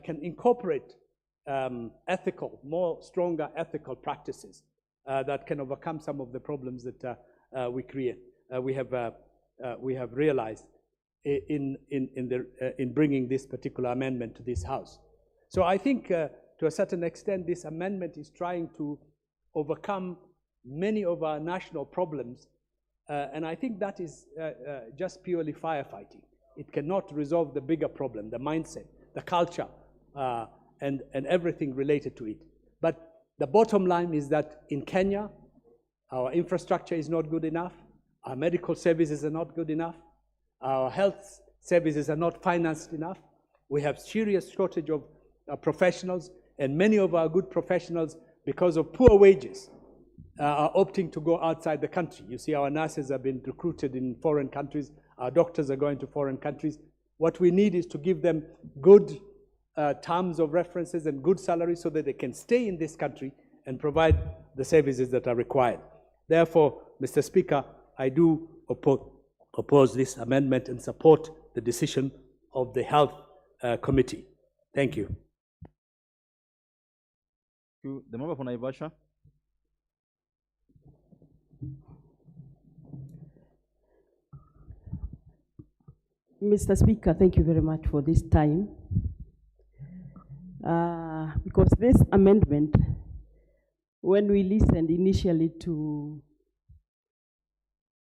can incorporate stronger ethical practices that can overcome some of the problems that we create. We have realized in bringing this particular amendment to this House. So I think to a certain extent this amendment is trying to overcome many of our national problems, and I think that is just purely firefighting. It cannot resolve the bigger problem, the mindset, the culture, and everything related to it. But the bottom line is that in Kenya, our infrastructure is not good enough, our medical services are not good enough, our health services are not financed enough, we have serious shortage of professionals, and many of our good professionals, because of poor wages, are opting to go outside the country. You see, our nurses have been recruited in foreign countries, our doctors are going to foreign countries. What we need is to give them good terms of references and good salaries so that they can stay in this country and provide the services that are required. Therefore, Mr. Speaker, I do oppose this amendment and support the decision of the Health Committee. Thank you. The member for Naivasha. Mr. Speaker, thank you very much for this time. Because this amendment, when we listened initially to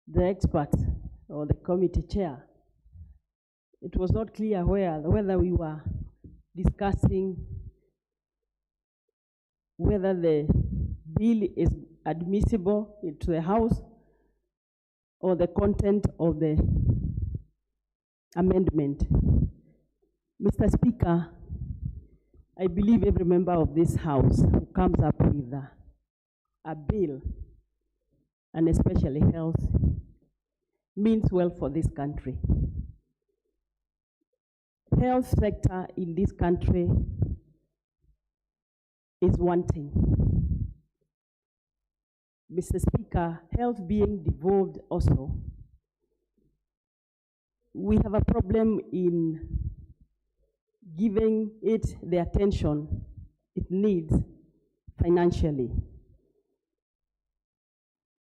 the experts or the committee chair, it was not clear whether we were discussing whether the bill is admissible into the House or the content of the amendment. Mr. Speaker, I believe every member of this House who comes up with a bill, and especially health, means well for this country. Health sector in this country is wanting. Mr. Speaker, health being devolved also, we have a problem in giving it the attention it needs financially.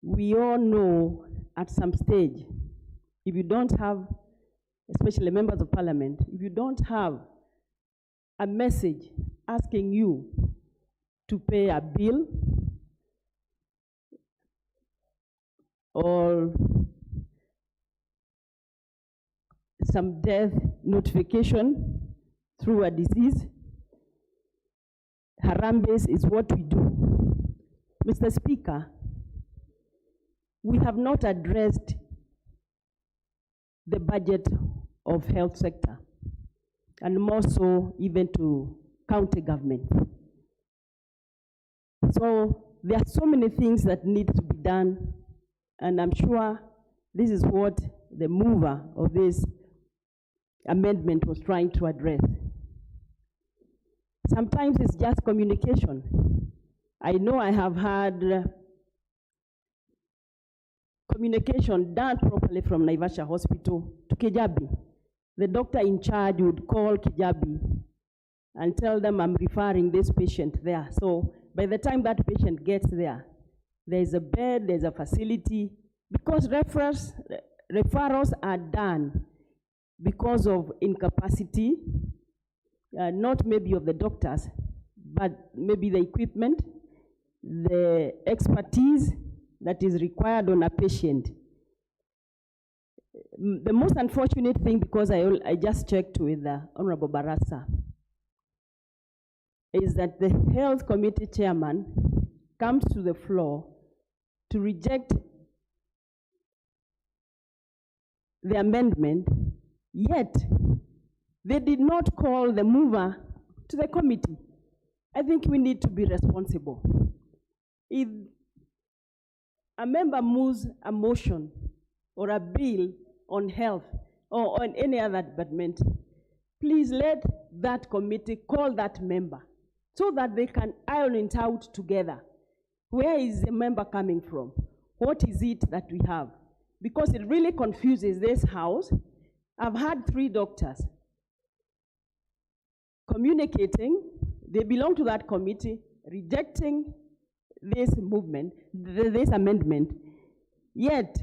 We all know at some stage, if you don't have, especially members of parliament, if you don't have a message asking you to pay a bill or some death notification through a disease, Harambes is what we do. Mr. Speaker, we have not addressed the budget of health sector, and more so even to county government. So there are so many things that need to be done, and I'm sure this is what the mover of this amendment was trying to address. Sometimes it's just communication. I know I have had communication done properly from Naivasha Hospital to Kijabi. The doctor in charge would call Kijabi and tell them I'm referring this patient there. So by the time that patient gets there, there's a bed, there's a facility, because referrals are done because of incapacity, not maybe of the doctors, but maybe the equipment, the expertise that is required on a patient. The most unfortunate thing, because I just checked with the Honorable Barasa, is that the Health Committee Chairman comes to the floor to reject the amendment, yet they did not call the mover to the committee. I think we need to be responsible. If a member moves a motion or a bill on health or on any other department, please let that committee call that member so that they can iron it out together. Where is the member coming from? What is it that we have? Because it really confuses this house. I've had 3 doctors communicating, they belong to that committee, rejecting this movement, this amendment, yet